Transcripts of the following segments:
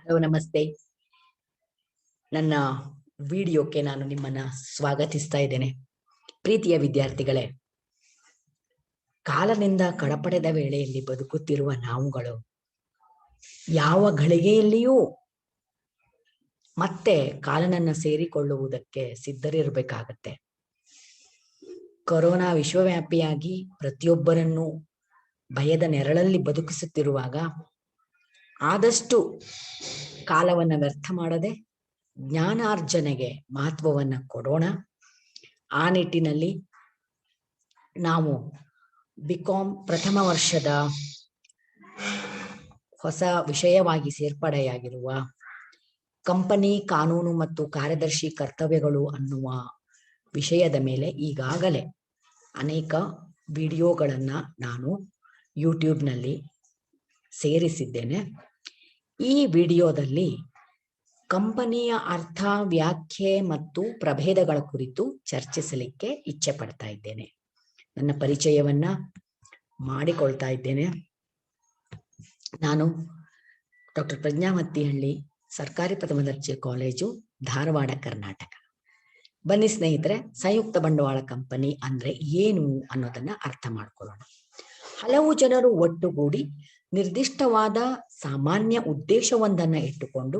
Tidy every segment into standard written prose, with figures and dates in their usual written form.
Hello, ನಮಸ್ತೆ. ನನ್ನ ವಿಡಿಯೋಕ್ಕೆ ನಾನು ನಿಮ್ಮನ್ನ ಸ್ವಾಗತಿಸ್ತಾ ಇದ್ದೇನೆ. ಪ್ರೀತಿಯ ವಿದ್ಯಾರ್ಥಿಗಳೇ, ಕಾಲನಿಂದ ಕಳಪಡೆದ ವೇಳೆಯಲ್ಲಿ ಬದುಕುತ್ತಿರುವ ನಾವುಗಳು ಯಾವ ಘಳಿಗೆಯಲ್ಲಿಯೂ ಮತ್ತೆ ಕಾಲನನ್ನ ಸೇರಿಕೊಳ್ಳುವುದಕ್ಕೆ ಸಿದ್ಧರಿರಬೇಕಾಗತ್ತೆ. ಕೊರೋನಾ ವಿಶ್ವವ್ಯಾಪಿಯಾಗಿ ಪ್ರತಿಯೊಬ್ಬರನ್ನು ಭಯದ ನೆರಳಲ್ಲಿ ಬದುಕಿಸುತ್ತಿರುವಾಗ ಆದಷ್ಟು ಕಾಲವನ್ನು ವ್ಯರ್ಥ ಮಾಡದೆ ಜ್ಞಾನಾರ್ಜನೆಗೆ ಮಹತ್ವವನ್ನು ಕೊಡೋಣ. ಆ ನಿಟ್ಟಿನಲ್ಲಿ ನಾವು ಬಿಕಾಂ ಪ್ರಥಮ ವರ್ಷದ ಹೊಸ ವಿಷಯವಾಗಿ ಸೇರ್ಪಡೆಯಾಗಿರುವ ಕಂಪನಿ ಕಾನೂನು ಮತ್ತು ಕಾರ್ಯದರ್ಶಿ ಕರ್ತವ್ಯಗಳು ಅನ್ನುವ ವಿಷಯದ ಮೇಲೆ ಈಗಾಗಲೇ ಅನೇಕ ವಿಡಿಯೋಗಳನ್ನು ನಾನು ಯೂಟ್ಯೂಬ್ನಲ್ಲಿ ಸೇರಿಸಿದ್ದೇನೆ. ಈ ವಿಡಿಯೋದಲ್ಲಿ ಕಂಪನಿಯ ಅರ್ಥ, ವ್ಯಾಖ್ಯೆ ಮತ್ತು ಪ್ರಭೇದಗಳ ಕುರಿತು ಚರ್ಚಿಸಲಿಕ್ಕೆ ಇಚ್ಛೆ ಪಡ್ತಾ ಇದ್ದೇನೆ. ನನ್ನ ಪರಿಚಯವನ್ನ ಮಾಡಿಕೊಳ್ತಾ ಇದ್ದೇನೆ. ನಾನು ಡಾಕ್ಟರ್ ಪ್ರಜ್ಞಾ ಮತ್ತಿಹಳ್ಳಿ, ಸರ್ಕಾರಿ ಪ್ರಥಮ ದರ್ಜೆ ಕಾಲೇಜು, ಧಾರವಾಡ, ಕರ್ನಾಟಕ. ಬನ್ನಿ ಸ್ನೇಹಿತರೆ, ಸಂಯುಕ್ತ ಬಂಡವಾಳ ಕಂಪನಿ ಅಂದ್ರೆ ಏನು ಅನ್ನೋದನ್ನ ಅರ್ಥ ಮಾಡ್ಕೊಳ್ಳೋಣ. ಹಲವು ಜನರು ಒಟ್ಟುಗೂಡಿ ನಿರ್ದಿಷ್ಟವಾದ ಸಾಮಾನ್ಯ ಉದ್ದೇಶವೊಂದನ್ನು ಇಟ್ಟುಕೊಂಡು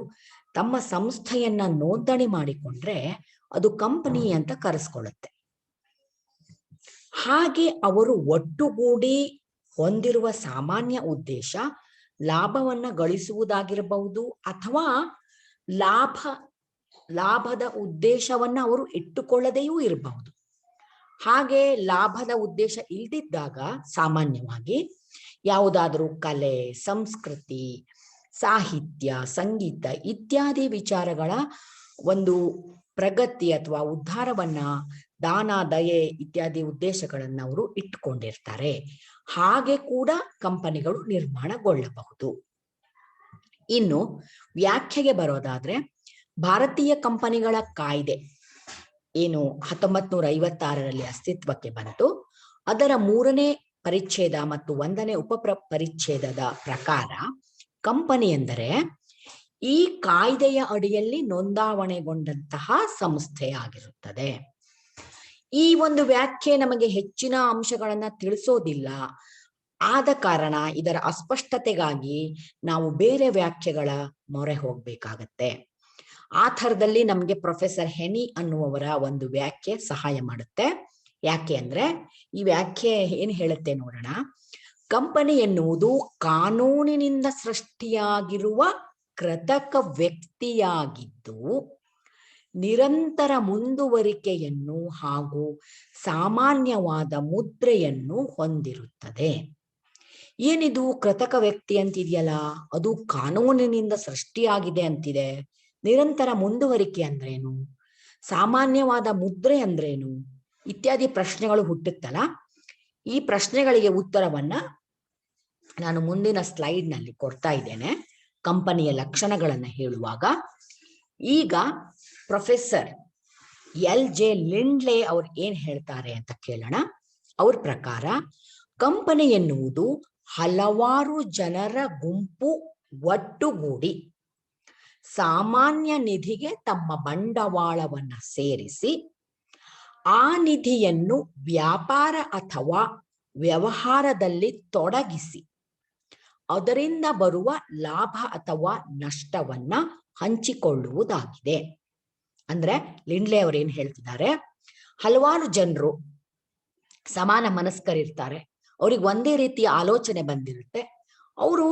ತಮ್ಮ ಸಂಸ್ಥೆಯನ್ನ ನೋಂದಣಿ ಮಾಡಿಕೊಂಡ್ರೆ ಅದು ಕಂಪನಿ ಅಂತ ಕರೆಸ್ಕೊಳ್ಳುತ್ತೆ. ಹಾಗೆ ಅವರು ಒಟ್ಟುಗೂಡಿ ಹೊಂದಿರುವ ಸಾಮಾನ್ಯ ಉದ್ದೇಶ ಲಾಭವನ್ನ ಗಳಿಸುವುದಾಗಿರಬಹುದು, ಅಥವಾ ಲಾಭದ ಉದ್ದೇಶವನ್ನ ಅವರು ಇಟ್ಟುಕೊಳ್ಳದೆಯೂ ಇರಬಹುದು. ಹಾಗೆ ಲಾಭದ ಉದ್ದೇಶ ಇಲ್ದಿದ್ದಾಗ ಸಾಮಾನ್ಯವಾಗಿ ಯಾವುದಾದರೂ ಕಲೆ, ಸಂಸ್ಕೃತಿ, ಸಾಹಿತ್ಯ, ಸಂಗೀತ ಇತ್ಯಾದಿ ವಿಚಾರಗಳ ಒಂದು ಪ್ರಗತಿ ಅಥವಾ ಉದ್ಧಾರವನ್ನ, ದಾನ, ದಯೆ ಇತ್ಯಾದಿ ಉದ್ದೇಶಗಳನ್ನ ಅವರು ಇಟ್ಟುಕೊಂಡಿರ್ತಾರೆ. ಹಾಗೆ ಕೂಡ ಕಂಪನಿಗಳು ನಿರ್ಮಾಣಗೊಳ್ಳಬಹುದು. ಇನ್ನು ವ್ಯಾಖ್ಯೆಗೆ ಬರೋದಾದ್ರೆ, ಭಾರತೀಯ ಕಂಪನಿಗಳ ಕಾಯ್ದೆ ಏನು 1956ರಲ್ಲಿ ಅಸ್ತಿತ್ವಕ್ಕೆ ಬಂತು, ಅದರ 3ನೇ ಪರಿಚ್ಛೇದ ಮತ್ತು 1ನೇ ಪರಿಚ್ಛೇದದ ಪ್ರಕಾರ ಕಂಪನಿ ಎಂದರೆ ಈ ಕಾಯ್ದೆಯ ಅಡಿಯಲ್ಲಿ ನೋಂದಾವಣೆಗೊಂಡಂತಹ ಸಂಸ್ಥೆ ಆಗಿರುತ್ತದೆ. ಈ ಒಂದು ವ್ಯಾಖ್ಯೆ ನಮಗೆ ಹೆಚ್ಚಿನ ಅಂಶಗಳನ್ನ ತಿಳಿಸೋದಿಲ್ಲ. ಆದ ಕಾರಣ ಇದರ ಅಸ್ಪಷ್ಟತೆಗಾಗಿ ನಾವು ಬೇರೆ ವ್ಯಾಖ್ಯೆಗಳ ಮೊರೆ ಹೋಗ್ಬೇಕಾಗತ್ತೆ. ಆ ಥರದಲ್ಲಿ ನಮಗೆ ಪ್ರೊಫೆಸರ್ ಹೆನಿ ಅನ್ನುವವರ ಒಂದು ವ್ಯಾಖ್ಯೆ ಸಹಾಯ ಮಾಡುತ್ತೆ. ಯಾಕೆ ಅಂದ್ರೆ ಈ ವ್ಯಾಖ್ಯೆ ಏನ್ ಹೇಳುತ್ತೆ ನೋಡೋಣ. ಕಂಪನಿ ಎನ್ನುವುದು ಕಾನೂನಿನಿಂದ ಸೃಷ್ಟಿಯಾಗಿರುವ ಕೃತಕ ವ್ಯಕ್ತಿಯಾಗಿದ್ದು ನಿರಂತರ ಮುಂದುವರಿಕೆಯನ್ನು ಹಾಗೂ ಸಾಮಾನ್ಯವಾದ ಮುದ್ರೆಯನ್ನು ಹೊಂದಿರುತ್ತದೆ. ಏನಿದು ಕೃತಕ ವ್ಯಕ್ತಿ ಅಂತಿದೆಯಲ್ಲ, ಅದು ಕಾನೂನಿನಿಂದ ಸೃಷ್ಟಿಯಾಗಿದೆ ಅಂತಿದೆ. ನಿರಂತರ ಮುಂದುವರಿಕೆ ಅಂದ್ರೇನು, ಸಾಮಾನ್ಯವಾದ ಮುದ್ರೆ ಅಂದ್ರೇನು ಇತ್ಯಾದಿ ಪ್ರಶ್ನೆಗಳು ಹುಟ್ಟುತ್ತಲ್ಲ. ಈ ಪ್ರಶ್ನೆಗಳಿಗೆ ಉತ್ತರವನ್ನ ನಾನು ಮುಂದಿನ ಸ್ಲೈಡ್ ನಲ್ಲಿ ಕೊಡ್ತಾ ಇದ್ದೇನೆ, ಕಂಪನಿಯ ಲಕ್ಷಣಗಳನ್ನ ಹೇಳುವಾಗ. ಈಗ ಪ್ರೊಫೆಸರ್ LJ ಲಿಂಡ್ಲೆ ಅವ್ರು ಏನ್ ಹೇಳ್ತಾರೆ ಅಂತ ಕೇಳೋಣ. ಅವ್ರ ಪ್ರಕಾರ ಕಂಪನಿ ಎನ್ನುವುದು ಹಲವಾರು ಜನರ ಗುಂಪು ಒಟ್ಟುಗೂಡಿ ಸಾಮಾನ್ಯ ನಿಧಿಗೆ ತಮ್ಮ ಬಂಡವಾಳವನ್ನ ಸೇರಿಸಿ ಆ ನಿಧಿಯನ್ನು ವ್ಯಾಪಾರ ಅಥವಾ ವ್ಯವಹಾರದಲ್ಲಿ ತೊಡಗಿಸಿ ಅದರಿಂದ ಬರುವ ಲಾಭ ಅಥವಾ ನಷ್ಟವನ್ನ ಹಂಚಿಕೊಳ್ಳುವುದಾಗಿದೆ. ಅಂದ್ರೆ ಲಿಂಡ್ಲೆ ಅವರು ಏನ್ ಹೇಳ್ತಿದ್ದಾರೆ, ಹಲವಾರು ಜನರು ಸಮಾನ ಮನಸ್ಕರಿರ್ತಾರೆ, ಅವ್ರಿಗೆ ಒಂದೇ ರೀತಿಯ ಆಲೋಚನೆ ಬಂದಿರುತ್ತೆ. ಅವರು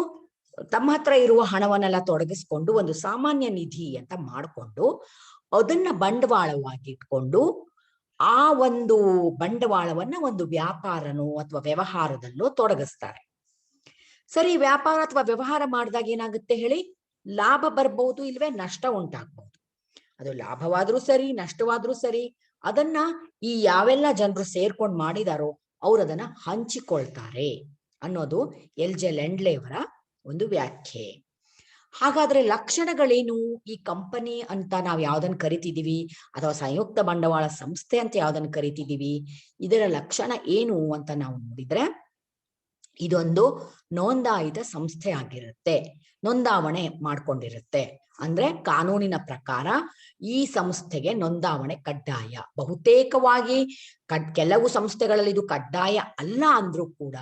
ತಮ್ಮ ಹತ್ರ ಇರುವ ಹಣವನ್ನೆಲ್ಲ ತೊಡಗಿಸ್ಕೊಂಡು ಒಂದು ಸಾಮಾನ್ಯ ನಿಧಿ ಅಂತ ಮಾಡಿಕೊಂಡು ಅದನ್ನ ಬಂಡವಾಳವಾಗಿ ಇಟ್ಕೊಂಡು ಆ ಒಂದು ಬಂಡವಾಳವನ್ನ ಒಂದು ವ್ಯಾಪಾರನೋ ಅಥವಾ ವ್ಯವಹಾರದಲ್ಲೋ ತೊಡಗಿಸ್ತಾರೆ. ಸರಿ, ವ್ಯಾಪಾರ ಅಥವಾ ವ್ಯವಹಾರ ಮಾಡಿದಾಗ ಏನಾಗುತ್ತೆ ಹೇಳಿ, ಲಾಭ ಬರ್ಬಹುದು, ಇಲ್ವೇ ನಷ್ಟ ಉಂಟಾಗಬಹುದು. ಅದು ಲಾಭವಾದ್ರೂ ಸರಿ, ನಷ್ಟವಾದ್ರೂ ಸರಿ, ಅದನ್ನ ಈ ಯಾವೆಲ್ಲ ಜನರು ಸೇರ್ಕೊಂಡು ಮಾಡಿದಾರೋ ಅವ್ರು ಅದನ್ನ ಹಂಚಿಕೊಳ್ತಾರೆ ಅನ್ನೋದು LJ ಲಿಂಡ್ಲೆ ಅವರ ಒಂದು ವ್ಯಾಖ್ಯೆ. ಹಾಗಾದ್ರೆ ಲಕ್ಷಣಗಳೇನು? ಈ ಕಂಪನಿ ಅಂತ ನಾವು ಯಾವ್ದನ್ನ ಕರಿತಿದೀವಿ ಅಥವಾ ಸಂಯುಕ್ತ ಬಂಡವಾಳ ಸಂಸ್ಥೆ ಅಂತ ಯಾವ್ದನ್ನ ಕರಿತಿದೀವಿ, ಇದರ ಲಕ್ಷಣ ಏನು ಅಂತ ನಾವು ನೋಡಿದ್ರೆ, ಇದೊಂದು ನೋಂದಾಯಿತ ಸಂಸ್ಥೆ ಆಗಿರುತ್ತೆ, ನೋಂದಾವಣೆ ಮಾಡ್ಕೊಂಡಿರುತ್ತೆ. ಅಂದ್ರೆ ಕಾನೂನಿನ ಪ್ರಕಾರ ಈ ಸಂಸ್ಥೆಗೆ ನೋಂದಾವಣೆ ಕಡ್ಡಾಯ. ಬಹುತೇಕವಾಗಿ ಕೆಲವು ಸಂಸ್ಥೆಗಳಲ್ಲಿ ಇದು ಕಡ್ಡಾಯ ಅಲ್ಲ ಅಂದ್ರೂ ಕೂಡ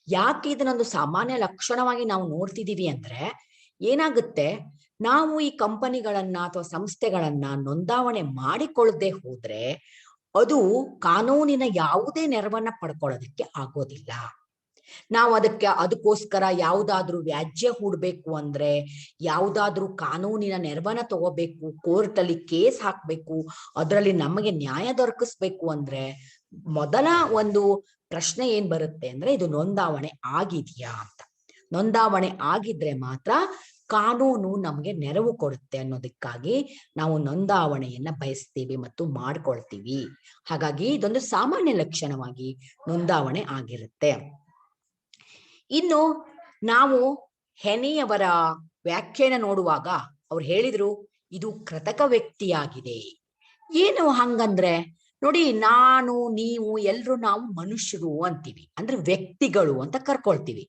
ಯಾಕೆ ಇದನ್ನೊಂದು ಸಾಮಾನ್ಯ ಲಕ್ಷಣವಾಗಿ ನಾವು ನೋಡ್ತಿದೀವಿ ಅಂದ್ರೆ, ಏನಾಗುತ್ತೆ, ನಾವು ಈ ಕಂಪನಿಗಳನ್ನ ಅಥವಾ ಸಂಸ್ಥೆಗಳನ್ನ ನೋಂದಾವಣೆ ಮಾಡಿಕೊಳ್ಳದೆ ಹೋದ್ರೆ ಅದು ಕಾನೂನಿನ ಯಾವುದೇ ನೆರವನ್ನ ಪಡ್ಕೊಳ್ಳೋದಕ್ಕೆ ಆಗೋದಿಲ್ಲ. ನಾವು ಅದಕ್ಕೋಸ್ಕರ ಯಾವುದಾದ್ರೂ ವ್ಯಾಜ್ಯ ಹೂಡ್ಬೇಕು ಅಂದ್ರೆ, ಯಾವುದಾದ್ರೂ ಕಾನೂನಿನ ನೆರವನ್ನ ತಗೋಬೇಕು, ಕೋರ್ಟ್ ಅಲ್ಲಿ ಕೇಸ್ ಹಾಕ್ಬೇಕು, ಅದರಲ್ಲಿ ನಮಗೆ ನ್ಯಾಯ ದೊರಕಿಸ್ಬೇಕು ಅಂದ್ರೆ ಮೊದಲ ಒಂದು ಪ್ರಶ್ನೆ ಏನ್ ಬರುತ್ತೆ ಅಂದ್ರೆ, ಇದು ನೋಂದಾವಣೆ ಆಗಿದೆಯಾ ಅಂತ. ನೋಂದಾವಣೆ ಆಗಿದ್ರೆ ಮಾತ್ರ ಕಾನೂನು ನಮಗೆ ನೆರವು ಕೊಡುತ್ತೆ ಅನ್ನೋದಕ್ಕಾಗಿ ನಾವು ನೋಂದಾವಣೆಯನ್ನ ಬಯಸ್ತೀವಿ ಮತ್ತು ಮಾಡ್ಕೊಳ್ತೀವಿ. ಹಾಗಾಗಿ ಇದೊಂದು ಸಾಮಾನ್ಯ ಲಕ್ಷಣವಾಗಿ ನೋಂದಾವಣೆ ಆಗಿರುತ್ತೆ. ಇನ್ನು ನಾವು ಹೆನಿಯವರ ವ್ಯಾಖ್ಯಾನ ನೋಡುವಾಗ ಅವ್ರು ಹೇಳಿದ್ರು ಇದು ಕೃತಕ ವ್ಯಕ್ತಿಯಾಗಿದೆ. ಏನು ಹಂಗಂದ್ರೆ, ನೋಡಿ, ನಾನು ನೀವು ಎಲ್ರು ನಾವು ಮನುಷ್ಯರು ಅಂತೀವಿ, ಅಂದ್ರೆ ವ್ಯಕ್ತಿಗಳು ಅಂತ ಕರ್ಕೊಳ್ತೀವಿ.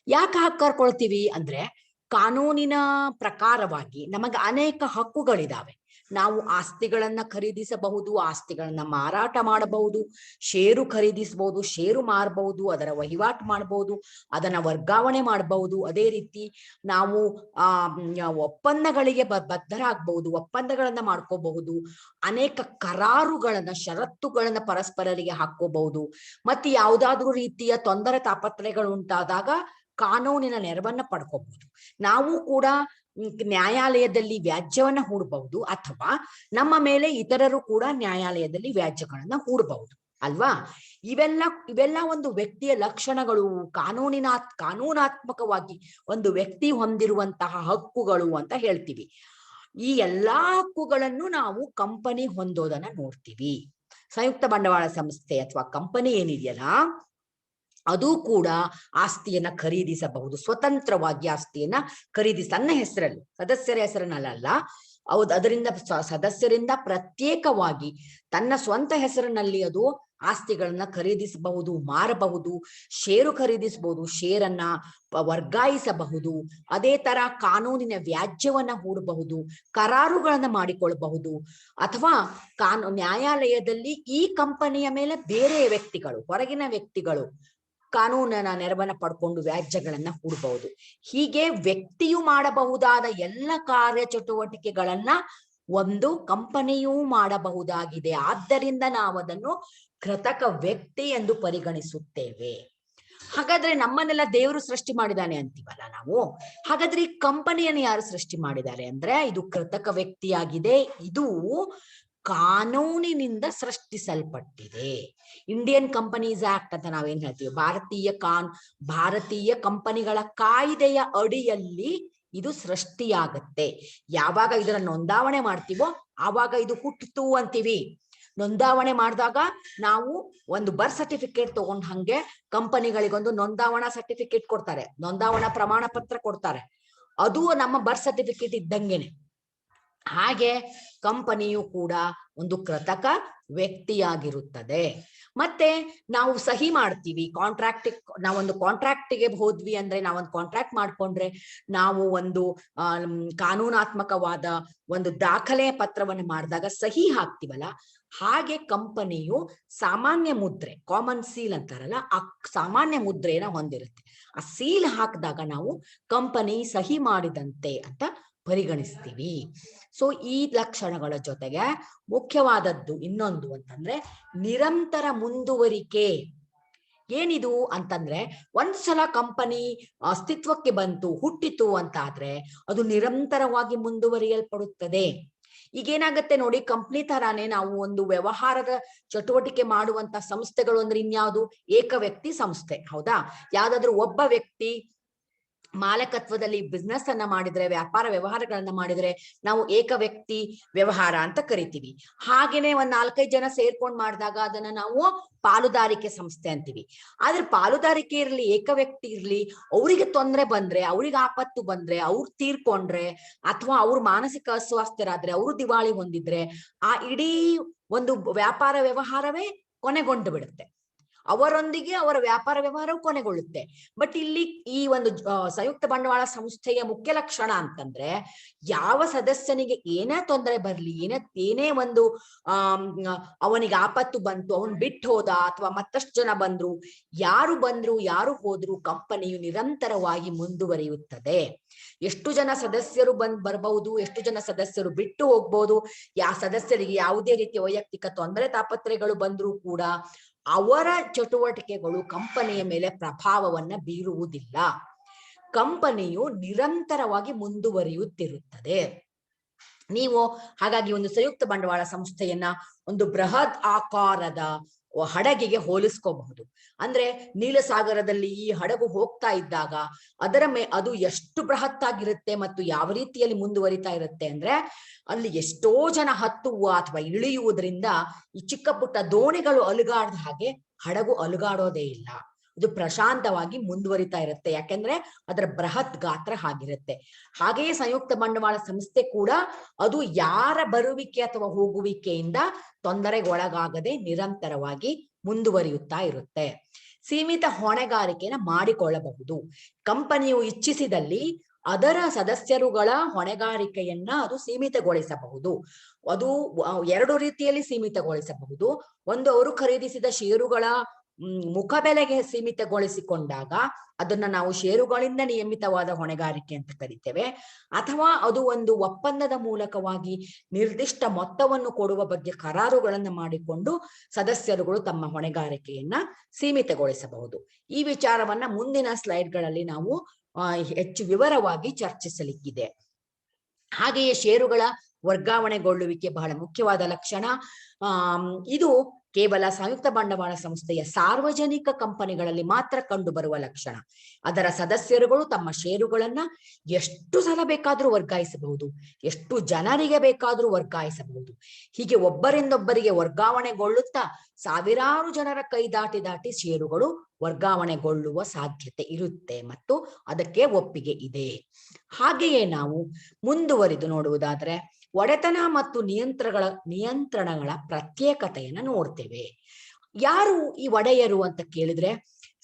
ಯಾಕೆ ಹಾಗೆ ಕರ್ಕೊಳ್ತೀವಿ ಅಂದ್ರೆ, ಕಾನೂನಿನ ಪ್ರಕಾರವಾಗಿ ನಮಗೆ ಅನೇಕ ಹಕ್ಕುಗಳಿದಾವೆ. ನಾವು ಆಸ್ತಿಗಳನ್ನ ಖರೀದಿಸಬಹುದು, ಆಸ್ತಿಗಳನ್ನ ಮಾರಾಟ ಮಾಡಬಹುದು, ಷೇರು ಖರೀದಿಸಬಹುದು, ಷೇರು ಮಾರಬಹುದು, ಅದರ ವಹಿವಾಟು ಮಾಡಬಹುದು, ಅದನ್ನ ವರ್ಗಾವಣೆ ಮಾಡಬಹುದು. ಅದೇ ರೀತಿ ನಾವು ಒಪ್ಪಂದಗಳಿಗೆ ಬದ್ಧರಾಗಬಹುದು, ಒಪ್ಪಂದಗಳನ್ನ ಮಾಡ್ಕೋಬಹುದು, ಅನೇಕ ಕರಾರುಗಳನ್ನ, ಷರತ್ತುಗಳನ್ನ ಪರಸ್ಪರರಿಗೆ ಹಾಕೋಬಹುದು. ಮತ್ತೆ ಯಾವುದಾದ್ರೂ ರೀತಿಯ ತೊಂದರೆ ತಾಪತ್ರಯಗಳು ಉಂಟಾದಾಗ ಕಾನೂನಿನ ನೆರವನ್ನ ಪಡ್ಕೋಬಹುದು. ನಾವು ಕೂಡ ನ್ಯಾಯಾಲಯದಲ್ಲಿ ವ್ಯಾಜ್ಯವನ್ನ ಹೂಡಬಹುದು, ಅಥವಾ ನಮ್ಮ ಮೇಲೆ ಇತರರು ಕೂಡ ನ್ಯಾಯಾಲಯದಲ್ಲಿ ವ್ಯಾಜ್ಯಗಳನ್ನ ಹೂಡಬಹುದು ಅಲ್ವಾ. ಇವೆಲ್ಲ ಒಂದು ವ್ಯಕ್ತಿಯ ಲಕ್ಷಣಗಳು, ಕಾನೂನಾತ್ಮಕವಾಗಿ ಒಂದು ವ್ಯಕ್ತಿ ಹೊಂದಿರುವಂತಹ ಹಕ್ಕುಗಳು ಅಂತ ಹೇಳ್ತೀವಿ. ಈ ಎಲ್ಲಾ ಹಕ್ಕುಗಳನ್ನು ನಾವು ಕಂಪನಿ ಹೊಂದೋದನ್ನ ನೋಡ್ತೀವಿ. ಸಂಯುಕ್ತ ಬಂಡವಾಳ ಸಂಸ್ಥೆ ಅಥವಾ ಕಂಪನಿ ಏನಿದೆಯಲ್ಲ, ಅದು ಕೂಡ ಆಸ್ತಿಯನ್ನ ಖರೀದಿಸಬಹುದು, ಸ್ವತಂತ್ರವಾಗಿ ಆಸ್ತಿಯನ್ನ ತನ್ನ ಹೆಸರಲ್ಲಿ, ಸದಸ್ಯರ ಹೆಸರಿನಲ್ಲ, ಅದರಿಂದ ಸದಸ್ಯರಿಂದ ಪ್ರತ್ಯೇಕವಾಗಿ ತನ್ನ ಸ್ವಂತ ಹೆಸರಿನಲ್ಲಿ ಅದು ಆಸ್ತಿಗಳನ್ನ ಖರೀದಿಸಬಹುದು, ಮಾರಬಹುದು, ಷೇರು ಖರೀದಿಸಬಹುದು, ಷೇರನ್ನ ವರ್ಗಾಯಿಸಬಹುದು. ಅದೇ ತರ ಕಾನೂನಿನ ವ್ಯಾಜ್ಯವನ್ನ ಹೂಡಬಹುದು, ಕರಾರುಗಳನ್ನ ಮಾಡಿಕೊಳ್ಳಬಹುದು, ಅಥವಾ ನ್ಯಾಯಾಲಯದಲ್ಲಿ ಈ ಕಂಪನಿಯ ಮೇಲೆ ಬೇರೆ ವ್ಯಕ್ತಿಗಳು, ಹೊರಗಿನ ವ್ಯಕ್ತಿಗಳು ಕಾನೂನಿನ ನೆರವನ್ನ ಪಡ್ಕೊಂಡು ವ್ಯಾಜ್ಯಗಳನ್ನ ಹೂಡಬಹುದು. ಹೀಗೆ ವ್ಯಕ್ತಿಯು ಮಾಡಬಹುದಾದ ಎಲ್ಲ ಕಾರ್ಯಚಟುವಟಿಕೆಗಳನ್ನ ಒಂದು ಕಂಪನಿಯೂ ಮಾಡಬಹುದಾಗಿದೆ. ಆದ್ದರಿಂದ ನಾವು ಅದನ್ನು ಕೃತಕ ವ್ಯಕ್ತಿ ಎಂದು ಪರಿಗಣಿಸುತ್ತೇವೆ. ಹಾಗಾದ್ರೆ ನಮ್ಮನ್ನೆಲ್ಲ ದೇವರು ಸೃಷ್ಟಿ ಮಾಡಿದಾನೆ ಅಂತೀವಲ್ಲ ನಾವು, ಹಾಗಾದ್ರೆ ಈ ಕಂಪನಿಯನ್ನು ಯಾರು ಸೃಷ್ಟಿ ಮಾಡಿದ್ದಾರೆ ಅಂದ್ರೆ, ಇದು ಕೃತಕ ವ್ಯಕ್ತಿಯಾಗಿದೆ. ಇದು ಕಾನೂನಿನಿಂದ ಸೃಷ್ಟಿಸಲ್ಪಟ್ಟಿದೆ. ಇಂಡಿಯನ್ ಕಂಪನೀಸ್ ಆಕ್ಟ್ ಅಂತ ನಾವೇನ್ ಹೇಳ್ತೀವಿ, ಭಾರತೀಯ ಕಂಪನಿಗಳ ಕಾಯ್ದೆಯ ಅಡಿಯಲ್ಲಿ ಇದು ಸೃಷ್ಟಿಯಾಗತ್ತೆ. ಯಾವಾಗ ಇದರ ನೋಂದಾವಣೆ ಮಾಡ್ತೀವೋ ಆವಾಗ ಇದು ಹುಟ್ಟಿತು ಅಂತೀವಿ. ನೋಂದಾವಣೆ ಮಾಡಿದಾಗ ನಾವು ಒಂದು ಬರ್ತ್ ಸರ್ಟಿಫಿಕೇಟ್ ತಗೊಂಡ್ ಹಂಗೆ ಕಂಪನಿಗಳಿಗೊಂದು ನೋಂದಾವಣಾ ಸರ್ಟಿಫಿಕೇಟ್ ಕೊಡ್ತಾರೆ, ನೋಂದಾವಣಾ ಪ್ರಮಾಣ ಪತ್ರ ಕೊಡ್ತಾರೆ. ಅದು ನಮ್ಮ ಬರ್ತ್ ಸರ್ಟಿಫಿಕೇಟ್ ಇದ್ದಂಗೆನೆ. ಹಾಗೆ ಕಂಪನಿಯು ಕೂಡ ಒಂದು ಕೃತಕ ವ್ಯಕ್ತಿಯಾಗಿರುತ್ತದೆ. ಮತ್ತೆ ನಾವು ಸಹಿ ಮಾಡ್ತೀವಿ, ನಾವೊಂದು ಕಾಂಟ್ರಾಕ್ಟಿಗೆ ಹೋದ್ವಿ ಅಂದ್ರೆ, ನಾವೊಂದು ಕಾಂಟ್ರಾಕ್ಟ್ ಮಾಡ್ಕೊಂಡ್ರೆ ನಾವು ಒಂದು ಕಾನೂನಾತ್ಮಕವಾದ ಒಂದು ದಾಖಲೆ ಪತ್ರವನ್ನು ಮಾಡಿದಾಗ ಸಹಿ ಹಾಕ್ತಿವಲ್ಲ, ಹಾಗೆ ಕಂಪನಿಯು ಸಾಮಾನ್ಯ ಮುದ್ರೆ, ಕಾಮನ್ ಸೀಲ್ ಅಂತಾರಲ್ಲ, ಆ ಸಾಮಾನ್ಯ ಮುದ್ರೆಯನ್ನ ಹೊಂದಿರುತ್ತೆ. ಆ ಸೀಲ್ ಹಾಕಿದಾಗ ನಾವು ಕಂಪನಿ ಸಹಿ ಮಾಡಿದಂತೆ ಅಂತ ಪರಿಗಣಿಸ್ತೀವಿ. ಸೊ ಈ ಲಕ್ಷಣಗಳ ಜೊತೆಗೆ ಮುಖ್ಯವಾದದ್ದು ಇನ್ನೊಂದು ಅಂತಂದ್ರೆ ನಿರಂತರ ಮುಂದುವರಿಕೆ. ಏನಿದು ಅಂತಂದ್ರೆ, ಒಂದ್ಸಲ ಕಂಪನಿ ಅಸ್ತಿತ್ವಕ್ಕೆ ಬಂತು, ಹುಟ್ಟಿತು ಅಂತ ಆದ್ರೆ ಅದು ನಿರಂತರವಾಗಿ ಮುಂದುವರಿಯಲ್ಪಡುತ್ತದೆ. ಈಗೇನಾಗತ್ತೆ ನೋಡಿ, ಕಂಪ್ನಿ ತರಾನೇ ನಾವು ಒಂದು ವ್ಯವಹಾರದ ಚಟುವಟಿಕೆ ಮಾಡುವಂತ ಸಂಸ್ಥೆಗಳು ಅಂದ್ರೆ ಇನ್ಯಾವುದು, ಏಕ ವ್ಯಕ್ತಿ ಸಂಸ್ಥೆ. ಹೌದಾ? ಯಾವ್ದಾದ್ರು ಒಬ್ಬ ವ್ಯಕ್ತಿ ಮಾಲಕತ್ವದಲ್ಲಿ ಬಿಸ್ನೆಸ್ ಅನ್ನ ಮಾಡಿದ್ರೆ, ವ್ಯಾಪಾರ ವ್ಯವಹಾರಗಳನ್ನ ಮಾಡಿದ್ರೆ ನಾವು ಏಕ ವ್ಯಕ್ತಿ ವ್ಯವಹಾರ ಅಂತ ಕರಿತೀವಿ. ಹಾಗೇನೆ ಒಂದ್ 4-5 ಜನ ಸೇರ್ಕೊಂಡ್ ಮಾಡಿದಾಗ ಅದನ್ನ ನಾವು ಪಾಲುದಾರಿಕೆ ಸಂಸ್ಥೆ ಅಂತೀವಿ. ಆದ್ರೆ ಪಾಲುದಾರಿಕೆ ಇರ್ಲಿ, ಏಕ ವ್ಯಕ್ತಿ ಇರ್ಲಿ, ಅವರಿಗೆ ತೊಂದರೆ ಬಂದ್ರೆ, ಅವ್ರಿಗೆ ಆಪತ್ತು ಬಂದ್ರೆ, ಅವ್ರು ತೀರ್ಕೊಂಡ್ರೆ, ಅಥವಾ ಅವ್ರು ಮಾನಸಿಕ ಅಸ್ವಾಸ್ಥ್ಯರಾದ್ರೆ, ಅವರು ದಿವಾಳಿ ಹೊಂದಿದ್ರೆ, ಆ ಇಡೀ ಒಂದು ವ್ಯಾಪಾರ ವ್ಯವಹಾರವೇ ಕೊನೆಗೊಂಡು ಬಿಡುತ್ತೆ. ಅವರೊಂದಿಗೆ ಅವರ ವ್ಯಾಪಾರ ವ್ಯವಹಾರವು ಕೊನೆಗೊಳ್ಳುತ್ತೆ. ಬಟ್ ಇಲ್ಲಿ ಈ ಒಂದು ಸಂಯುಕ್ತ ಬಂಡವಾಳ ಸಂಸ್ಥೆಯ ಮುಖ್ಯ ಲಕ್ಷಣ ಅಂತಂದ್ರೆ, ಯಾವ ಸದಸ್ಯನಿಗೆ ಏನೇ ತೊಂದರೆ ಬರ್ಲಿ, ಏನೇ ಒಂದು ಅವನಿಗೆ ಆಪತ್ತು ಬಂತು, ಅವನು ಬಿಟ್ಟು ಹೋದ ಅಥವಾ ಮತ್ತಷ್ಟು ಜನ ಬಂದ್ರು, ಯಾರು ಹೋದ್ರು ಕಂಪನಿಯು ನಿರಂತರವಾಗಿ ಮುಂದುವರಿಯುತ್ತದೆ. ಎಷ್ಟು ಜನ ಸದಸ್ಯರು ಬರಬಹುದು, ಎಷ್ಟು ಜನ ಸದಸ್ಯರು ಬಿಟ್ಟು ಹೋಗ್ಬೋದು, ಸದಸ್ಯರಿಗೆ ಯಾವುದೇ ರೀತಿಯ ವೈಯಕ್ತಿಕ ತೊಂದರೆ ತಾಪತ್ರೆಗಳು ಬಂದ್ರೂ ಕೂಡ ಅವರ ಚಟುವಟಿಕೆಗಳು ಕಂಪನಿಯ ಮೇಲೆ ಪ್ರಭಾವವನ್ನ ಬೀರುವುದಿಲ್ಲ. ಕಂಪನಿಯು ನಿರಂತರವಾಗಿ ಮುಂದುವರಿಯುತ್ತಿರುತ್ತದೆ. ನೀವು ಹಾಗಾಗಿ ಒಂದು ಸಂಯುಕ್ತ ಬಂಡವಾಳ ಸಂಸ್ಥೆಯನ್ನ ಒಂದು ಬೃಹತ್ ಆಕಾರದ ಹಡಗಿಗೆ ಹೋಲಿಸ್ಕೋಬಹುದು. ಅಂದ್ರೆ ನೀಲಸಾಗರದಲ್ಲಿ ಈ ಹಡಗು ಹೋಗ್ತಾ ಇದ್ದಾಗ ಅದು ಎಷ್ಟು ಬೃಹತ್ತಾಗಿರುತ್ತೆ ಮತ್ತು ಯಾವ ರೀತಿಯಲ್ಲಿ ಮುಂದುವರಿತಾ ಇರುತ್ತೆ ಅಂದ್ರೆ, ಅಲ್ಲಿ ಎಷ್ಟೋ ಜನ ಹತ್ತುವ ಅಥವಾ ಇಳಿಯುವುದರಿಂದ ಈ ಚಿಕ್ಕ ಪುಟ್ಟ ದೋಣಿಗಳು ಅಲುಗಾಡದ ಹಾಗೆ ಹಡಗು ಅಲುಗಾಡೋದೇ ಇಲ್ಲ. ಇದು ಪ್ರಶಾಂತವಾಗಿ ಮುಂದುವರಿತಾ ಇರುತ್ತೆ, ಯಾಕೆಂದ್ರೆ ಅದರ ಬೃಹತ್ ಗಾತ್ರ ಆಗಿರುತ್ತೆ. ಹಾಗೆಯೇ ಸಂಯುಕ್ತ ಬಂಡವಾಳ ಸಂಸ್ಥೆ ಕೂಡ ಅದು ಯಾರ ಬರುವಿಕೆ ಅಥವಾ ಹೋಗುವಿಕೆಯಿಂದ ತೊಂದರೆಗೊಳಗಾಗದೆ ನಿರಂತರವಾಗಿ ಮುಂದುವರಿಯುತ್ತಾ ಇರುತ್ತೆ. ಸೀಮಿತ ಹೊಣೆಗಾರಿಕೆಯನ್ನು ಮಾಡಿಕೊಳ್ಳಬಹುದು. ಕಂಪನಿಯು ಇಚ್ಛಿಸಿದಲ್ಲಿ ಅದರ ಸದಸ್ಯರುಗಳ ಹೊಣೆಗಾರಿಕೆಯನ್ನ ಅದು ಸೀಮಿತಗೊಳಿಸಬಹುದು. ಅದು ಎರಡು ರೀತಿಯಲ್ಲಿ ಸೀಮಿತಗೊಳಿಸಬಹುದು. ಒಂದು, ಅವರು ಖರೀದಿಸಿದ ಷೇರುಗಳ ಮುಖಬೆಲೆಗೆ ಸೀಮಿತಗೊಳಿಸಿಕೊಂಡಾಗ ಅದನ್ನ ನಾವು ಷೇರುಗಳಿಂದ ನಿಯಮಿತವಾದ ಹೊಣೆಗಾರಿಕೆ ಅಂತ ಕರಿತೇವೆ. ಅಥವಾ ಅದು ಒಂದು ಒಪ್ಪಂದದ ಮೂಲಕವಾಗಿ ನಿರ್ದಿಷ್ಟ ಮೊತ್ತವನ್ನು ಕೊಡುವ ಬಗ್ಗೆ ಕರಾರುಗಳನ್ನು ಮಾಡಿಕೊಂಡು ಸದಸ್ಯರುಗಳು ತಮ್ಮ ಹೊಣೆಗಾರಿಕೆಯನ್ನ ಸೀಮಿತಗೊಳಿಸಬಹುದು. ಈ ವಿಚಾರವನ್ನ ಮುಂದಿನ ಸ್ಲೈಡ್ಗಳಲ್ಲಿ ನಾವು ಹೆಚ್ಚು ವಿವರವಾಗಿ ಚರ್ಚಿಸಲಿಕ್ಕಿದೆ. ಹಾಗೆಯೇ ಷೇರುಗಳ ವರ್ಗಾವಣೆಗೊಳ್ಳುವಿಕೆ ಬಹಳ ಮುಖ್ಯವಾದ ಲಕ್ಷಣ. ಇದು ಕೇವಲ ಸಂಯುಕ್ತ ಬಂಡವಾಳ ಸಂಸ್ಥೆಯ ಸಾರ್ವಜನಿಕ ಕಂಪನಿಗಳಲ್ಲಿ ಮಾತ್ರ ಕಂಡು ಬರುವ ಲಕ್ಷಣ. ಅದರ ಸದಸ್ಯರುಗಳು ತಮ್ಮ ಷೇರುಗಳನ್ನ ಎಷ್ಟು ಸಲ ಬೇಕಾದ್ರೂ ವರ್ಗಾಯಿಸಬಹುದು, ಎಷ್ಟು ಜನರಿಗೆ ಬೇಕಾದ್ರೂ ವರ್ಗಾಯಿಸಬಹುದು. ಹೀಗೆ ಒಬ್ಬರಿಂದೊಬ್ಬರಿಗೆ ವರ್ಗಾವಣೆಗೊಳ್ಳುತ್ತಾ ಸಾವಿರಾರು ಜನರ ಕೈ ದಾಟಿ ಷೇರುಗಳು ವರ್ಗಾವಣೆಗೊಳ್ಳುವ ಸಾಧ್ಯತೆ ಇರುತ್ತೆ ಮತ್ತು ಅದಕ್ಕೆ ಒಪ್ಪಿಗೆ ಇದೆ. ಹಾಗೆಯೇ ನಾವು ಮುಂದುವರಿದು ನೋಡುವುದಾದ್ರೆ ಒಡೆತನ ಮತ್ತು ನಿಯಂತ್ರಣಗಳ ಪ್ರತ್ಯೇಕತೆಯನ್ನು ನೋಡ್ತೇವೆ. ಯಾರು ಈ ಒಡೆಯರು ಅಂತ ಕೇಳಿದ್ರೆ,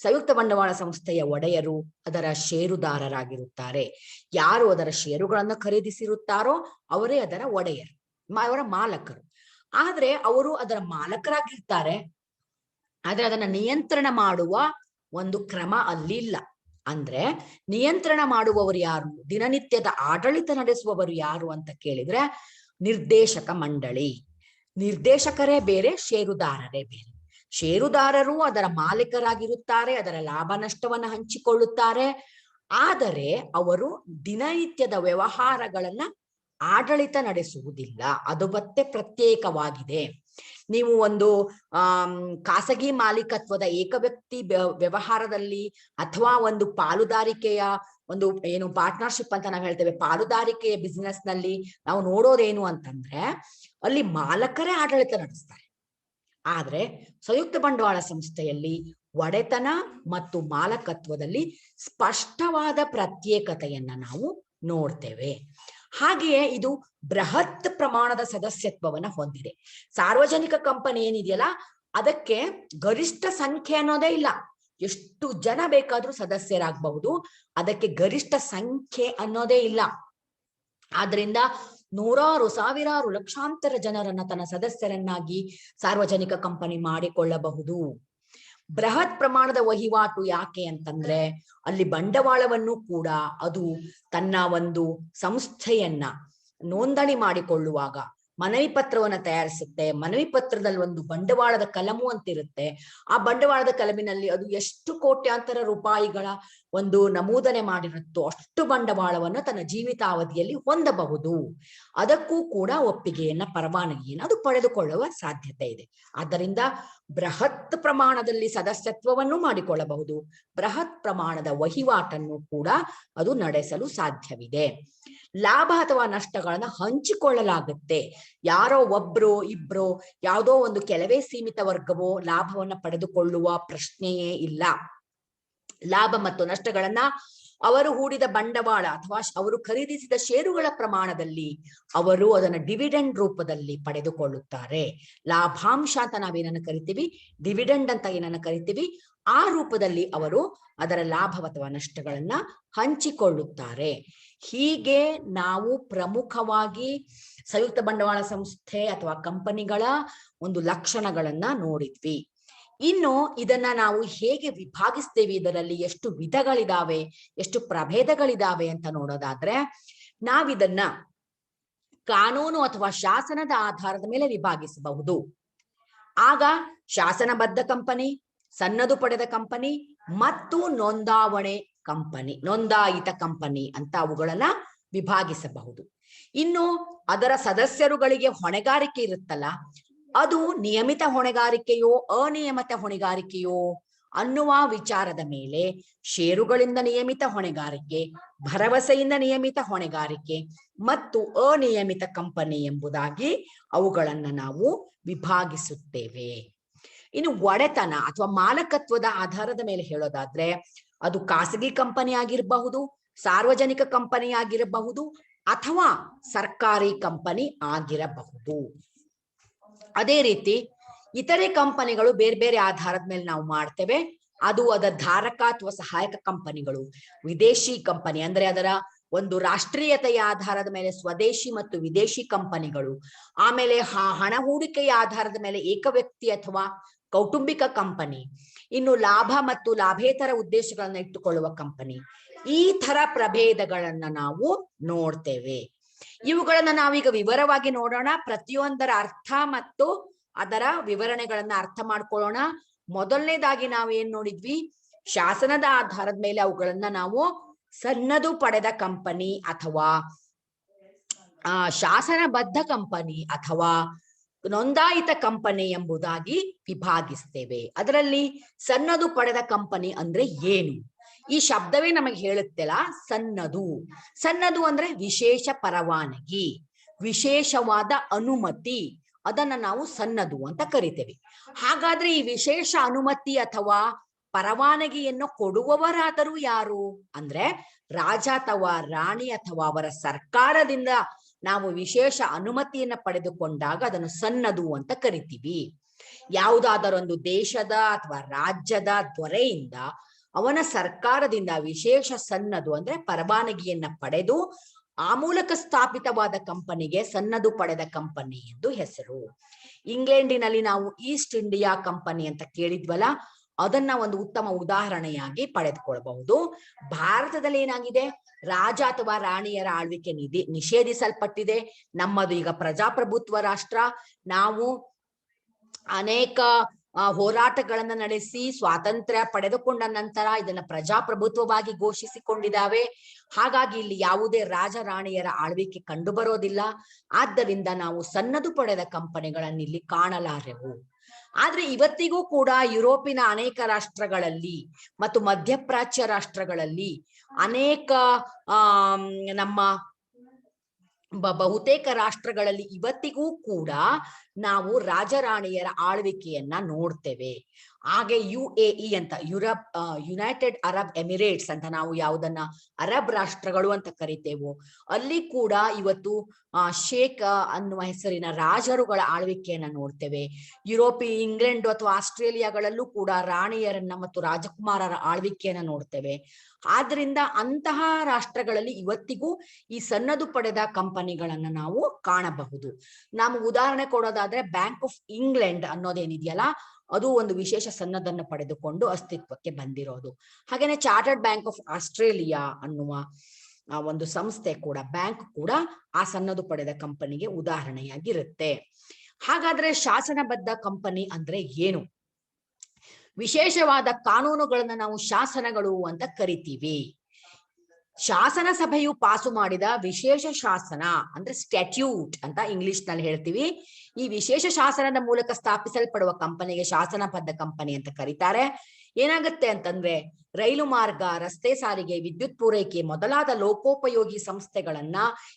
ಸಂಯುಕ್ತ ಬಂಡವಾಳ ಸಂಸ್ಥೆಯ ಒಡೆಯರು ಅದರ ಷೇರುದಾರರಾಗಿರುತ್ತಾರೆ. ಯಾರು ಅದರ ಷೇರುಗಳನ್ನು ಖರೀದಿಸಿರುತ್ತಾರೋ ಅವರೇ ಅದರ ಒಡೆಯರು, ಅವರ ಮಾಲಕರು. ಆದ್ರೆ ಅವರು ಅದರ ಮಾಲಕರಾಗಿರ್ತಾರೆ, ಆದ್ರೆ ಅದನ್ನ ನಿಯಂತ್ರಣ ಮಾಡುವ ಒಂದು ಕ್ರಮ ಅಲ್ಲಿ ಇಲ್ಲ. ಅಂದ್ರೆ ನಿಯಂತ್ರಣ ಮಾಡುವವರು ಯಾರು, ದಿನನಿತ್ಯದ ಆಡಳಿತ ನಡೆಸುವವರು ಯಾರು ಅಂತ ಕೇಳಿದ್ರೆ ನಿರ್ದೇಶಕ ಮಂಡಳಿ. ನಿರ್ದೇಶಕರೇ ಬೇರೆ, ಷೇರುದಾರರೇ ಬೇರೆ. ಷೇರುದಾರರು ಅದರ ಮಾಲೀಕರಾಗಿರುತ್ತಾರೆ, ಅದರ ಲಾಭ ನಷ್ಟವನ್ನ ಹಂಚಿಕೊಳ್ಳುತ್ತಾರೆ. ಆದರೆ ಅವರು ದಿನನಿತ್ಯದ ವ್ಯವಹಾರಗಳನ್ನ ಆಡಳಿತ ನಡೆಸುವುದಿಲ್ಲ, ಅದು ಮತ್ತೆ ಪ್ರತ್ಯೇಕವಾಗಿದೆ. ನೀವು ಒಂದು ಖಾಸಗಿ ಮಾಲೀಕತ್ವದ ಏಕವ್ಯಕ್ತಿ ವ್ಯವಹಾರದಲ್ಲಿ ಅಥವಾ ಒಂದು ಪಾಲುದಾರಿಕೆಯ ಒಂದು ಪಾರ್ಟ್ನರ್ಶಿಪ್ ಅಂತ ನಾವು ಹೇಳ್ತೇವೆ, ಪಾಲುದಾರಿಕೆಯ ಬಿಸಿನೆಸ್ ನಲ್ಲಿ ನಾವು ನೋಡೋದೇನು ಅಂತಂದ್ರೆ ಅಲ್ಲಿ ಮಾಲಕರೇ ಆಡಳಿತ ನಡೆಸ್ತಾರೆ. ಆದ್ರೆ ಸಂಯುಕ್ತ ಬಂಡವಾಳ ಸಂಸ್ಥೆಯಲ್ಲಿ ಒಡೆತನ ಮತ್ತು ಮಾಲಕತ್ವದಲ್ಲಿ ಸ್ಪಷ್ಟವಾದ ಪ್ರತ್ಯೇಕತೆಯನ್ನ ನಾವು ನೋಡ್ತೇವೆ. ಹಾಗೆಯೇ ಇದು ಬೃಹತ್ ಪ್ರಮಾಣದ ಸದಸ್ಯತ್ವವನ್ನ ಹೊಂದಿದೆ. ಸಾರ್ವಜನಿಕ ಕಂಪನಿ ಏನಿದೆಯಲ್ಲ ಅದಕ್ಕೆ ಗರಿಷ್ಠ ಸಂಖ್ಯೆ ಅನ್ನೋದೇ ಇಲ್ಲ, ಎಷ್ಟು ಜನ ಬೇಕಾದ್ರೂ ಸದಸ್ಯರಾಗಬಹುದು, ಅದಕ್ಕೆ ಗರಿಷ್ಠ ಸಂಖ್ಯೆ ಅನ್ನೋದೇ ಇಲ್ಲ. ಆದ್ರಿಂದ ನೂರಾರು, ಸಾವಿರಾರು, ಲಕ್ಷಾಂತರ ಜನರನ್ನ ತನ್ನ ಸದಸ್ಯರನ್ನಾಗಿ ಸಾರ್ವಜನಿಕ ಕಂಪನಿ ಮಾಡಿಕೊಳ್ಳಬಹುದು. ಬೃಹತ್ ಪ್ರಮಾಣದ ವಹಿವಾಟು ಯಾಕೆ ಅಂತಂದ್ರೆ ಅಲ್ಲಿ ಬಂಡವಾಳವನ್ನು ಕೂಡ ಅದು ತನ್ನ ಒಂದು ಸಂಸ್ಥೆಯನ್ನ ನೋಂದಣಿ ಮಾಡಿಕೊಳ್ಳುವಾಗ ಮನವಿ ಪತ್ರವನ್ನ ತಯಾರಿಸುತ್ತೆ. ಮನವಿ ಪತ್ರದಲ್ಲಿ ಒಂದು ಬಂಡವಾಳದ ಕಲಮು ಅಂತಿರುತ್ತೆ. ಆ ಬಂಡವಾಳದ ಕಲಮಿನಲ್ಲಿ ಅದು ಎಷ್ಟು ಕೋಟ್ಯಾಂತರ ರೂಪಾಯಿಗಳ ಒಂದು ನಮೂದನೆ ಮಾಡಿರುತ್ತೋ ಅಷ್ಟು ಬಂಡವಾಳವನ್ನು ತನ್ನ ಜೀವಿತಾವಧಿಯಲ್ಲಿ ಹೊಂದಬಹುದು. ಅದಕ್ಕೂ ಕೂಡ ಒಪ್ಪಿಗೆಯನ್ನ, ಪರವಾನಗಿಯನ್ನು ಅದು ಪಡೆದುಕೊಳ್ಳುವ ಸಾಧ್ಯತೆ ಇದೆ. ಆದ್ದರಿಂದ ಬೃಹತ್ ಪ್ರಮಾಣದಲ್ಲಿ ಸದಸ್ಯತ್ವವನ್ನು ಮಾಡಿಕೊಳ್ಳಬಹುದು, ಬೃಹತ್ ಪ್ರಮಾಣದ ವಹಿವಾಟನ್ನು ಕೂಡ ಅದು ನಡೆಸಲು ಸಾಧ್ಯವಿದೆ. ಲಾಭ ಅಥವಾ ನಷ್ಟಗಳನ್ನ ಹಂಚಿಕೊಳ್ಳಲಾಗುತ್ತೆ. ಯಾರೋ ಒಬ್ರು ಇಬ್ರು, ಯಾವುದೋ ಒಂದು ಕೆಲವೇ ಸೀಮಿತ ವರ್ಗವೋ ಲಾಭವನ್ನ ಪಡೆದುಕೊಳ್ಳುವ ಪ್ರಶ್ನೆಯೇ ಇಲ್ಲ. ಲಾಭ ಮತ್ತು ನಷ್ಟಗಳನ್ನ ಅವರು ಹೂಡಿದ ಬಂಡವಾಳ ಅಥವಾ ಅವರು ಖರೀದಿಸಿದ ಷೇರುಗಳ ಪ್ರಮಾಣದಲ್ಲಿ ಅವರು ಅದನ್ನ ಡಿವಿಡೆಂಡ್ ರೂಪದಲ್ಲಿ ಪಡೆದುಕೊಳ್ಳುತ್ತಾರೆ. ಲಾಭಾಂಶ ಅಂತ ನಾವೇನನ್ನ ಕರಿತೀವಿ, ಡಿವಿಡೆಂಡ್ ಅಂತ ಏನನ್ನ ಕರಿತೀವಿ, ಆ ರೂಪದಲ್ಲಿ ಅವರು ಅದರ ಲಾಭ ಅಥವಾ ನಷ್ಟಗಳನ್ನ ಹಂಚಿಕೊಳ್ಳುತ್ತಾರೆ. ಹೀಗೆ ನಾವು ಪ್ರಮುಖವಾಗಿ ಸಂಯುಕ್ತ ಬಂಡವಾಳ ಸಂಸ್ಥೆ ಅಥವಾ ಕಂಪನಿಗಳ ಒಂದು ಲಕ್ಷಣಗಳನ್ನ ನೋಡಿದ್ವಿ. ಇನ್ನು ಇದನ್ನ ನಾವು ಹೇಗೆ ವಿಭಾಗಿಸ್ತೇವೆ, ಇದರಲ್ಲಿ ಎಷ್ಟು ವಿಧಗಳಿದಾವೆ, ಎಷ್ಟು ಪ್ರಭೇದಗಳಿದಾವೆ ಅಂತ ನೋಡೋದಾದ್ರೆ, ನಾವಿದನ್ನ ಕಾನೂನು ಅಥವಾ ಶಾಸನದ ಆಧಾರದ ಮೇಲೆ ವಿಭಾಗಿಸಬಹುದು. ಆಗ ಶಾಸನಬದ್ಧ ಕಂಪನಿ, ಸನ್ನದು ಪಡೆದ ಕಂಪನಿ ಮತ್ತು ನೋಂದಾಯಿತ ಕಂಪನಿ ಅಂತ ಅವುಗಳನ್ನ ವಿಭಾಗಿಸಬಹುದು. ಇನ್ನು ಅದರ ಸದಸ್ಯರುಗಳಿಗೆ ಹೊಣೆಗಾರಿಕೆ ಇರುತ್ತಲ್ಲ, ಅದು ನಿಯಮಿತ ಹೊಣೆಗಾರಿಕೆಯೋ ಅನಿಯಮಿತ ಹೊಣೆಗಾರಿಕೆಯೋ ಅನ್ನುವ ವಿಚಾರದ ಮೇಲೆ ಷೇರುಗಳಿಂದ ನಿಯಮಿತ ಹೊಣೆಗಾರಿಕೆ, ಭರವಸೆಯಿಂದ ನಿಯಮಿತ ಹೊಣೆಗಾರಿಕೆ ಮತ್ತು ಅನಿಯಮಿತ ಕಂಪನಿ ಎಂಬುದಾಗಿ ಅವುಗಳನ್ನ ನಾವು ವಿಭಾಗಿಸುತ್ತೇವೆ. ಇನ್ನು ಒಡೆತನ ಅಥವಾ ಮಾಲಕತ್ವದ ಆಧಾರದ ಮೇಲೆ ಹೇಳೋದಾದ್ರೆ, ಅದು ಖಾಸಗಿ ಕಂಪನಿ ಆಗಿರಬಹುದು, ಸಾರ್ವಜನಿಕ ಕಂಪನಿ ಆಗಿರಬಹುದು, ಅಥವಾ ಸರ್ಕಾರಿ ಕಂಪನಿ ಆಗಿರಬಹುದು. ಅದೇ ರೀತಿ ಇತರೆ ಕಂಪನಿಗಳು ಬೇರೆ ಬೇರೆ ಆಧಾರದ ಮೇಲೆ ನಾವು ಮಾಡ್ತೇವೆ. ಅದು ಅದರ ಧಾರಕ ಅಥವಾ ಸಹಾಯಕ ಕಂಪನಿಗಳು, ವಿದೇಶಿ ಕಂಪನಿ ಅಂದ್ರೆ ಅದರ ಒಂದು ರಾಷ್ಟ್ರೀಯತೆಯ ಆಧಾರದ ಮೇಲೆ ಸ್ವದೇಶಿ ಮತ್ತು ವಿದೇಶಿ ಕಂಪನಿಗಳು, ಆಮೇಲೆ ಹಣ ಹೂಡಿಕೆಯ ಆಧಾರದ ಮೇಲೆ ಏಕವ್ಯಕ್ತಿ ಅಥವಾ ಕೌಟುಂಬಿಕ ಕಂಪನಿ, ಇನ್ನು ಲಾಭ ಮತ್ತು ಲಾಭೇತರ ಉದ್ದೇಶಗಳನ್ನ ಇಟ್ಟುಕೊಳ್ಳುವ ಕಂಪನಿ. ಈ ತರ ಪ್ರಭೇದಗಳನ್ನ ನಾವು ನೋಡ್ತೇವೆ. ಇವುಗಳನ್ನ ನಾವೀಗ ವಿವರವಾಗಿ ನೋಡೋಣ. ಪ್ರತಿಯೊಂದರ ಅರ್ಥ ಮತ್ತು ಅದರ ವಿವರಣೆಗಳನ್ನ ಅರ್ಥ ಮಾಡ್ಕೊಳ್ಳೋಣ. ಮೊದಲನೇದಾಗಿ ನಾವೇನ್ ನೋಡಿದ್ವಿ, ಶಾಸನದ ಆಧಾರದ ಮೇಲೆ ಅವುಗಳನ್ನ ನಾವು ಸನ್ನದು ಪಡೆದ ಕಂಪನಿ ಅಥವಾ ಶಾಸನಬದ್ಧ ಕಂಪನಿ ಅಥವಾ ನೋಂದಾಯಿತ ಕಂಪನಿ ಎಂಬುದಾಗಿ ವಿಭಾಗಿಸ್ತೇವೆ. ಅದರಲ್ಲಿ ಸನ್ನದು ಪಡೆದ ಕಂಪನಿ ಅಂದ್ರೆ ಏನು? ಈ ಶಬ್ದವೇ ನಮಗೆ ಹೇಳುತ್ತಲ್ಲ, ಸನ್ನದು ಅಂದ್ರೆ ವಿಶೇಷ ಪರವಾನಗಿ, ವಿಶೇಷವಾದ ಅನುಮತಿ, ಅದನ್ನ ನಾವು ಸನ್ನದು ಅಂತ ಕರಿತೇವೆ. ಹಾಗಾದ್ರೆ ಈ ವಿಶೇಷ ಅನುಮತಿ ಅಥವಾ ಪರವಾನಗಿಯನ್ನು ಕೊಡುವವರಾದರೂ ಯಾರು ಅಂದ್ರೆ, ರಾಜ ಅಥವಾ ರಾಣಿ ಅಥವಾ ಅವರ ಸರ್ಕಾರದಿಂದ ನಾವು ವಿಶೇಷ ಅನುಮತಿಯನ್ನ ಪಡೆದುಕೊಂಡಾಗ ಅದನ್ನು ಸನ್ನದು ಅಂತ ಕರಿತೀವಿ. ಯಾವುದಾದರೊಂದು ದೇಶದ ಅಥವಾ ರಾಜ್ಯದ ದೊರೆಯಿಂದ, ಅವನ ಸರ್ಕಾರದಿಂದ ವಿಶೇಷ ಸನ್ನದು ಅಂದ್ರೆ ಪರವಾನಗಿಯನ್ನ ಪಡೆದು ಆ ಮೂಲಕ ಸ್ಥಾಪಿತವಾದ ಕಂಪನಿಗೆ ಸನ್ನದು ಪಡೆದ ಕಂಪನಿ ಎಂದು ಹೆಸರು. ಇಂಗ್ಲೆಂಡಿನಲ್ಲಿ ನಾವು ಈಸ್ಟ್ ಇಂಡಿಯಾ ಕಂಪನಿ ಅಂತ ಕೇಳಿದ್ವಲ್ಲ, ಅದನ್ನ ಒಂದು ಉತ್ತಮ ಉದಾಹರಣೆಯಾಗಿ ಪಡೆದುಕೊಳ್ಳಬಹುದು. ಭಾರತದಲ್ಲಿ ಏನಾಗಿದೆ, ರಾಜ ಅಥವಾ ರಾಣಿಯರ ಆಳ್ವಿಕೆ ನಿಷೇಧಿಸಲ್ಪಟ್ಟಿದೆ. ನಮ್ಮದು ಈಗ ಪ್ರಜಾಪ್ರಭುತ್ವ ರಾಷ್ಟ್ರ. ನಾವು ಅನೇಕ ಹೋರಾಟಗಳನ್ನ ನಡೆಸಿ ಸ್ವಾತಂತ್ರ್ಯ ಪಡೆದುಕೊಂಡ ನಂತರ ಇದನ್ನ ಪ್ರಜಾಪ್ರಭುತ್ವವಾಗಿ ಘೋಷಿಸಿಕೊಂಡಿದ್ದಾವೆ. ಹಾಗಾಗಿ ಇಲ್ಲಿ ಯಾವುದೇ ರಾಜ ರಾಣಿಯರ ಆಳ್ವಿಕೆ ಕಂಡು ಬರೋದಿಲ್ಲ. ಆದ್ದರಿಂದ ನಾವು ಸನ್ನದು ಪಡೆದ ಕಂಪನಿಗಳನ್ನು ಇಲ್ಲಿ ಕಾಣಲಾರೆವು. ಆದ್ರೆ ಇವತ್ತಿಗೂ ಕೂಡ ಯುರೋಪಿನ ಅನೇಕ ರಾಷ್ಟ್ರಗಳಲ್ಲಿ ಮತ್ತು ಮಧ್ಯಪ್ರಾಚ್ಯ ರಾಷ್ಟ್ರಗಳಲ್ಲಿ ಅನೇಕ ನಮ್ಮ ಬಹುತೇಕ ರಾಷ್ಟ್ರಗಳಲ್ಲಿ ಇವತ್ತಿಗೂ ಕೂಡ ನಾವು ರಾಜರಾಣಿಯರ ಆಳ್ವಿಕೆಯನ್ನ ನೋಡ್ತೇವೆ. ಹಾಗೆ UAE ಅಂತ ಯುನೈಟೆಡ್ ಅರಬ್ ಎಮಿರೇಟ್ಸ್ ಅಂತ ನಾವು ಯಾವುದನ್ನ ಅರಬ್ ರಾಷ್ಟ್ರಗಳು ಅಂತ ಕರಿತೇವೋ, ಅಲ್ಲಿ ಕೂಡ ಇವತ್ತು ಶೇಖ್ ಅನ್ನುವ ಹೆಸರಿನ ರಾಜರುಗಳ ಆಳ್ವಿಕೆಯನ್ನ ನೋಡ್ತೇವೆ. ಇಂಗ್ಲೆಂಡ್ ಅಥವಾ ಆಸ್ಟ್ರೇಲಿಯಾಗಳಲ್ಲೂ ಕೂಡ ರಾಣಿಯರನ್ನ ಮತ್ತು ರಾಜಕುಮಾರರ ಆಳ್ವಿಕೆಯನ್ನ ನೋಡ್ತೇವೆ. ಆದ್ರಿಂದ ಅಂತಹ ರಾಷ್ಟ್ರಗಳಲ್ಲಿ ಇವತ್ತಿಗೂ ಈ ಸನ್ನದು ಪಡೆದ ಕಂಪನಿಗಳನ್ನ ನಾವು ಕಾಣಬಹುದು. ನಾವು ಉದಾಹರಣೆ ಕೊಡೋದಾದ್ರೆ, ಬ್ಯಾಂಕ್ ಆಫ್ ಇಂಗ್ಲೆಂಡ್ ಅನ್ನೋದೇನಿದೆಯಲ್ಲ, ಅದು ಒಂದು ವಿಶೇಷ ಸನ್ನದನ್ನು ಪಡೆದುಕೊಂಡು ಅಸ್ತಿತ್ವಕ್ಕೆ ಬಂದಿರೋದು. ಹಾಗೇನೆ ಚಾರ್ಟರ್ಡ್ ಬ್ಯಾಂಕ್ ಆಫ್ ಆಸ್ಟ್ರೇಲಿಯಾ ಅನ್ನುವ ಒಂದು ಸಂಸ್ಥೆ ಕೂಡ, ಬ್ಯಾಂಕ್ ಕೂಡ ಆ ಸನ್ನದು ಪಡೆದ ಕಂಪನಿಗೆ ಉದಾಹರಣೆಯಾಗಿರುತ್ತೆ. ಹಾಗಾದ್ರೆ ಶಾಸನಬದ್ಧ ಕಂಪನಿ ಅಂದ್ರೆ ಏನು? ವಿಶೇಷವಾದ ಕಾನೂನುಗಳನ್ನ ನಾವು ಶಾಸನಗಳು ಅಂತ ಕರಿತೀವಿ. ಶಾಸನ ಸಭೆಯು ಪಾಸು ಮಾಡಿದ ವಿಶೇಷ ಶಾಸನ ಅಂದ್ರೆ ಸ್ಟ್ಯಾಟ್ಯೂಟ್ ಅಂತ ಇಂಗ್ಲಿಷ್ ನಲ್ಲಿ ಹೇಳ್ತೀವಿ. ಈ ವಿಶೇಷ ಶಾಸನದ ಮೂಲಕ ಸ್ಥಾಪಿಸಲ್ಪಡುವ ಕಂಪನಿಗೆ ಶಾಸನಬದ್ಧ ಕಂಪನಿ ಅಂತ ಕರೀತಾರೆ. ಏನಾಗುತ್ತೆ ಅಂತಂದ್ರೆ, ರೈಲು ಮಾರ್ಗ, ರಸ್ತೆ ಸಾರಿಗೆ, ವಿದ್ಯುತ್ ಪೂರೈಕೆ ಮೊದಲಾದ ಲೋಕೋಪಯೋಗಿ ಸಂಸ್ಥೆಗಳನ್ನ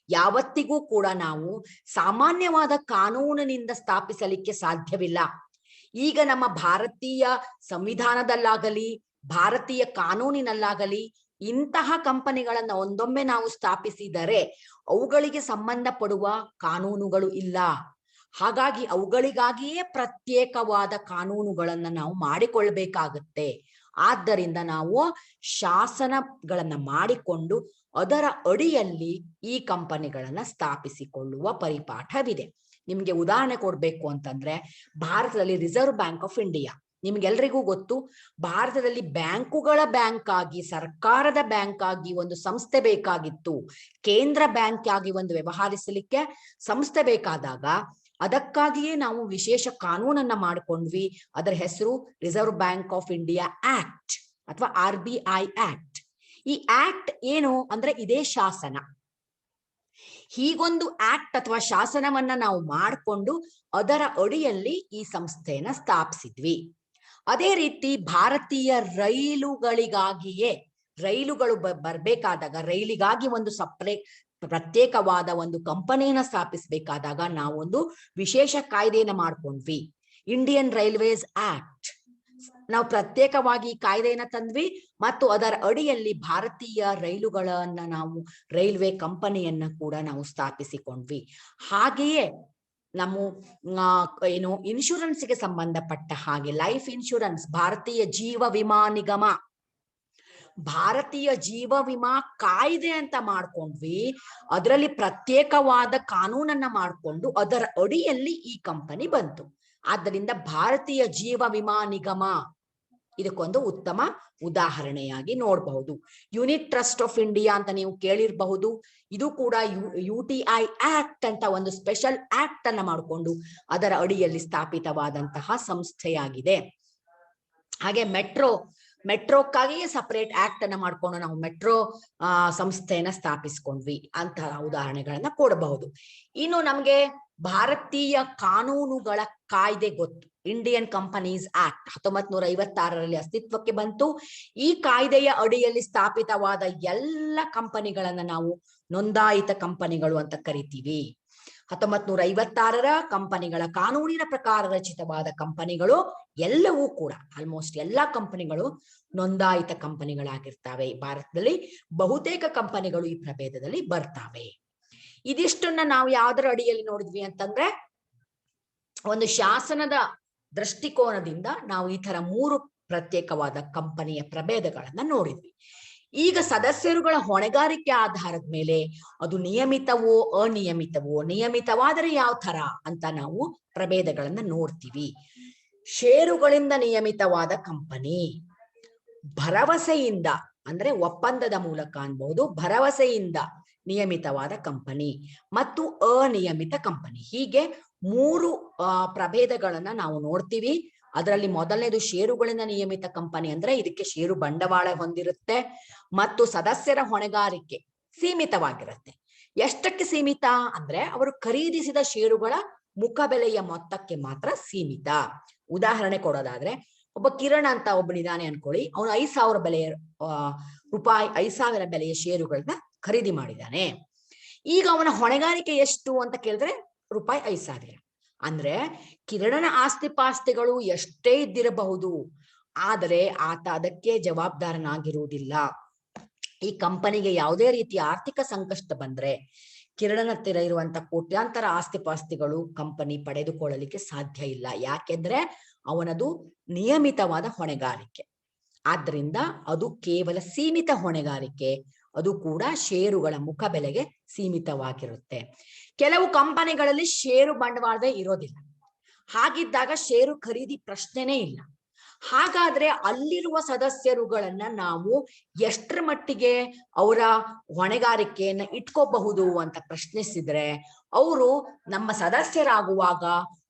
ಯಾವತ್ತಿಗೂ ಕೂಡ ನಾವು ಸಾಮಾನ್ಯವಾದ ಕಾನೂನಿನಿಂದ ಸ್ಥಾಪಿಸಲಿಕ್ಕೆ ಸಾಧ್ಯವಿಲ್ಲ. ಈಗ ನಮ್ಮ ಭಾರತೀಯ ಸಂವಿಧಾನದಲ್ಲಾಗಲಿ ಭಾರತೀಯ ಕಾನೂನಿನಲ್ಲಾಗಲಿ ಇಂತಹ ಕಂಪನಿಗಳನ್ನ ಒಂದೊಮ್ಮೆ ನಾವು ಸ್ಥಾಪಿಸಿದರೆ ಅವುಗಳಿಗೆ ಸಂಬಂಧಪಡುವ ಕಾನೂನುಗಳು ಇಲ್ಲ. ಹಾಗಾಗಿ ಅವುಗಳಿಗಾಗಿಯೇ ಪ್ರತ್ಯೇಕವಾದ ಕಾನೂನುಗಳನ್ನ ನಾವು ಮಾಡಿಕೊಳ್ಬೇಕಾಗತ್ತೆ. ಆದ್ದರಿಂದ ನಾವು ಶಾಸನಗಳನ್ನ ಮಾಡಿಕೊಂಡು ಅದರ ಅಡಿಯಲ್ಲಿ ಈ ಕಂಪನಿಗಳನ್ನ ಸ್ಥಾಪಿಸಿಕೊಳ್ಳುವ ಪರಿಪಾಠವಿದೆ. ನಿಮ್ಗೆ ಉದಾಹರಣೆ ಕೊಡ್ಬೇಕು ಅಂತಂದ್ರೆ, ಭಾರತದಲ್ಲಿ ರಿಸರ್ವ್ ಬ್ಯಾಂಕ್ ಆಫ್ ಇಂಡಿಯಾ, ನಿಮ್ಗೆಲ್ರಿಗೂ ಗೊತ್ತು. ಭಾರತದಲ್ಲಿ ಬ್ಯಾಂಕುಗಳ ಬ್ಯಾಂಕ್ ಆಗಿ, ಸರ್ಕಾರದ ಬ್ಯಾಂಕ್ ಆಗಿ ಒಂದು ಸಂಸ್ಥೆ ಬೇಕಾಗಿತ್ತು. ಕೇಂದ್ರ ಬ್ಯಾಂಕ್ ಆಗಿ ಒಂದು ವ್ಯವಹರಿಸಲಿಕ್ಕೆ ಸಂಸ್ಥೆ ಬೇಕಾದಾಗ ಅದಕ್ಕಾಗಿಯೇ ನಾವು ವಿಶೇಷ ಕಾನೂನನ್ನ ಮಾಡಿಕೊಂಡ್ವಿ. ಅದರ ಹೆಸರು reserve bank of India act ಅಥವಾ RBI ಆಕ್ಟ್. ಈ ಆಕ್ಟ್ ಏನು ಅಂದ್ರೆ ಇದೇ ಶಾಸನ. ಹೀಗೊಂದು ಆಕ್ಟ್ ಅಥವಾ ಶಾಸನವನ್ನ ನಾವು ಮಾಡಿಕೊಂಡು ಅದರ ಅಡಿಯಲ್ಲಿ ಈ ಸಂಸ್ಥೆಯನ್ನ ಸ್ಥಾಪಿಸಿದ್ವಿ. ಅದೇ ರೀತಿ ಭಾರತೀಯ ರೈಲುಗಳಿಗಾಗಿಯೇ, ರೈಲುಗಳು ಬರ್ಬೇಕಾದಾಗ ರೈಲಿಗಾಗಿ ಒಂದು ಪ್ರತ್ಯೇಕವಾದ ಒಂದು ಕಂಪನಿಯನ್ನ ಸ್ಥಾಪಿಸಬೇಕಾದಾಗ ನಾವೊಂದು ವಿಶೇಷ ಕಾಯ್ದೆಯನ್ನ ಮಾಡ್ಕೊಂಡ್ವಿ, ಇಂಡಿಯನ್ ರೈಲ್ವೇಸ್ ಆಕ್ಟ್. ನಾವು ಪ್ರತ್ಯೇಕವಾಗಿ ಕಾಯ್ದೆಯನ್ನ ತಂದ್ವಿ ಮತ್ತು ಅದರ ಅಡಿಯಲ್ಲಿ ಭಾರತೀಯ ರೈಲುಗಳನ್ನ ನಾವು ರೈಲ್ವೆ ಕಂಪನಿಯನ್ನ ಕೂಡ ನಾವು ಸ್ಥಾಪಿಸಿಕೊಂಡ್ವಿ. ಹಾಗೆಯೇ ನಮ್ಮ ಇನ್ಶೂರೆನ್ಸ್ಗೆ ಸಂಬಂಧಪಟ್ಟ ಹಾಗೆ ಲೈಫ್ ಇನ್ಶೂರೆನ್ಸ್, ಭಾರತೀಯ ಜೀವ ವಿಮಾ ನಿಗಮ, ಭಾರತೀಯ ಜೀವ ವಿಮಾ ಕಾಯ್ದೆ ಅಂತ ಮಾಡ್ಕೊಂಡ್ವಿ. ಅದರಲ್ಲಿ ಪ್ರತ್ಯೇಕವಾದ ಕಾನೂನನ್ನ ಮಾಡಿಕೊಂಡು ಅದರ ಅಡಿಯಲ್ಲಿ ಈ ಕಂಪನಿ ಬಂತು. ಆದ್ದರಿಂದ ಭಾರತೀಯ ಜೀವ ವಿಮಾ ನಿಗಮ ಇದಕ್ಕೊಂದು ಉತ್ತಮ ಉದಾಹರಣೆಯಾಗಿ ನೋಡಬಹುದು. ಯೂನಿಟ್ ಟ್ರಸ್ಟ್ ಆಫ್ ಇಂಡಿಯಾ ಅಂತ ನೀವು ಕೇಳಿರಬಹುದು. ಇದು ಕೂಡ UTI ಆಕ್ಟ್ ಅಂತ ಒಂದು ಸ್ಪೆಷಲ್ ಆಕ್ಟ್ ಅನ್ನ ಮಾಡಿಕೊಂಡು ಅದರ ಅಡಿಯಲ್ಲಿ ಸ್ಥಾಪಿತವಾದಂತಹ ಸಂಸ್ಥೆಯಾಗಿದೆ. ಹಾಗೆ ಮೆಟ್ರೋಕ್ಕಾಗಿಯೇ ಸಪರೇಟ್ ಆಕ್ಟ್ ಅನ್ನ ಮಾಡ್ಕೊಂಡು ನಾವು ಮೆಟ್ರೋ ಸಂಸ್ಥೆಯನ್ನ ಸ್ಥಾಪಿಸ್ಕೊಂಡ್ವಿ. ಅಂತಹ ಉದಾಹರಣೆಗಳನ್ನ ಕೊಡಬಹುದು. ಇನ್ನು ನಮ್ಗೆ ಭಾರತೀಯ ಕಾನೂನುಗಳ ಕಾಯ್ದೆ ಗೊತ್ತು, ಇಂಡಿಯನ್ ಕಂಪನೀಸ್ ಆಕ್ಟ್ 1956ರಲ್ಲಿ ಅಸ್ತಿತ್ವಕ್ಕೆ ಬಂತು. ಈ ಕಾಯ್ದೆಯ ಅಡಿಯಲ್ಲಿ ಸ್ಥಾಪಿತವಾದ ಎಲ್ಲ ಕಂಪನಿಗಳನ್ನ ನಾವು ನೋಂದಾಯಿತ ಕಂಪನಿಗಳು ಅಂತ ಕರಿತೀವಿ. 1956ರ ಕಂಪನಿಗಳ ಕಾನೂನಿನ ಪ್ರಕಾರ ರಚಿತವಾದ ಕಂಪನಿಗಳು ಎಲ್ಲವೂ ಕೂಡ ಆಲ್ಮೋಸ್ಟ್ ಎಲ್ಲಾ ಕಂಪನಿಗಳು ನೋಂದಾಯಿತ ಕಂಪನಿಗಳಾಗಿರ್ತವೆ. ಭಾರತದಲ್ಲಿ ಬಹುತೇಕ ಕಂಪನಿಗಳು ಈ ಪ್ರಭೇದದಲ್ಲಿ ಬರ್ತಾವೆ. ಇದಿಷ್ಟನ್ನ ನಾವು ಯಾವ್ದರ ಅಡಿಯಲ್ಲಿ ನೋಡಿದ್ವಿ ಅಂತಂದ್ರೆ, ಒಂದು ಶಾಸನದ ದೃಷ್ಟಿಕೋನದಿಂದ ನಾವು ಈ ತರ 3 ಪ್ರತ್ಯೇಕವಾದ ಕಂಪನಿಯ ಪ್ರಭೇದಗಳನ್ನ ನೋಡಿದ್ವಿ. ಈಗ ಸದಸ್ಯರುಗಳ ಹೊಣೆಗಾರಿಕೆ ಆಧಾರದ ಮೇಲೆ ಅದು ನಿಯಮಿತವೋ ಅನಿಯಮಿತವೋ, ನಿಯಮಿತವಾದರೆ ಯಾವ ತರ ಅಂತ ನಾವು ಪ್ರಭೇದಗಳನ್ನ ನೋಡ್ತೀವಿ. ಷೇರುಗಳಿಂದ ನಿಯಮಿತವಾದ ಕಂಪನಿ, ಭರವಸೆಯಿಂದ ಅಂದ್ರೆ ಒಪ್ಪಂದದ ಮೂಲಕ ಅನ್ಬಹುದು, ಭರವಸೆಯಿಂದ ನಿಯಮಿತವಾದ ಕಂಪನಿ ಮತ್ತು ಅನಿಯಮಿತ ಕಂಪನಿ. ಹೀಗೆ 3 ಪ್ರಭೇದಗಳನ್ನ ನಾವು ನೋಡ್ತೀವಿ. ಅದರಲ್ಲಿ ಮೊದಲನೇದು ಷೇರುಗಳಿಂದ ನಿಯಮಿತ ಕಂಪನಿ ಅಂದ್ರೆ ಇದಕ್ಕೆ ಷೇರು ಬಂಡವಾಳ ಹೊಂದಿರುತ್ತೆ ಮತ್ತು ಸದಸ್ಯರ ಹೊಣೆಗಾರಿಕೆ ಸೀಮಿತವಾಗಿರುತ್ತೆ. ಎಷ್ಟಕ್ಕೆ ಸೀಮಿತ ಅಂದ್ರೆ ಅವರು ಖರೀದಿಸಿದ ಷೇರುಗಳ ಮುಖಬೆಲೆಯ ಮೊತ್ತಕ್ಕೆ ಮಾತ್ರ ಸೀಮಿತ. ಉದಾಹರಣೆ ಕೊಡೋದಾದ್ರೆ, ಒಬ್ಬ ಕಿರಣ್ ಅಂತ ಒಬ್ಬನಿದಾನೆ ಅನ್ಕೊಳ್ಳಿ, ಅವನು 5,000 ಬೆಲೆಯ ಷೇರುಗಳನ್ನ ಖರೀದಿ ಮಾಡಿದ್ದಾನೆ. ಈಗ ಅವನ ಹೊಣೆಗಾರಿಕೆ ಎಷ್ಟು ಅಂತ ಕೇಳಿದ್ರೆ ₹5,000. ಅಂದ್ರೆ ಕಿರಣನ ಆಸ್ತಿ ಪಾಸ್ತಿಗಳು ಎಷ್ಟೇ ಇದ್ದಿರಬಹುದು, ಆದರೆ ಆತ ಅದಕ್ಕೆ ಜವಾಬ್ದಾರನಾಗಿರುವುದಿಲ್ಲ. ಈ ಕಂಪನಿಗೆ ಯಾವುದೇ ರೀತಿಯ ಆರ್ಥಿಕ ಸಂಕಷ್ಟ ಬಂದ್ರೆ ಕಿರಣನ ಹತ್ತಿರ ಇರುವಂತ ಕೋಟ್ಯಾಂತರ ಆಸ್ತಿ ಪಾಸ್ತಿಗಳು ಕಂಪನಿ ಪಡೆದುಕೊಳ್ಳಲಿಕ್ಕೆ ಸಾಧ್ಯ ಇಲ್ಲ. ಯಾಕೆಂದ್ರೆ ಅವನದು ನಿಯಮಿತವಾದ ಹೊಣೆಗಾರಿಕೆ. ಆದ್ರಿಂದ ಅದು ಕೇವಲ ಸೀಮಿತ ಹೊಣೆಗಾರಿಕೆ, ಅದು ಕೂಡ ಷೇರುಗಳ ಮುಖಬೆಲೆಗೆ ಸೀಮಿತವಾಗಿರುತ್ತೆ. ಕೆಲವು ಕಂಪನಿಗಳಲ್ಲಿ ಷೇರು ಬಂಡವಾಳವೇ ಇರೋದಿಲ್ಲ. ಹಾಗಿದ್ದಾಗ ಷೇರು ಖರೀದಿ ಪ್ರಶ್ನೆನೇ ಇಲ್ಲ. ಹಾಗಾದ್ರೆ ಅಲ್ಲಿರುವ ಸದಸ್ಯರುಗಳನ್ನ ನಾವು ಎಷ್ಟರ ಮಟ್ಟಿಗೆ ಅವರ ಹೊಣೆಗಾರಿಕೆಯನ್ನ ಇಟ್ಕೋಬಹುದು ಅಂತ ಪ್ರಶ್ನಿಸಿದ್ರೆ, ಅವರು ನಮ್ಮ ಸದಸ್ಯರಾಗುವಾಗ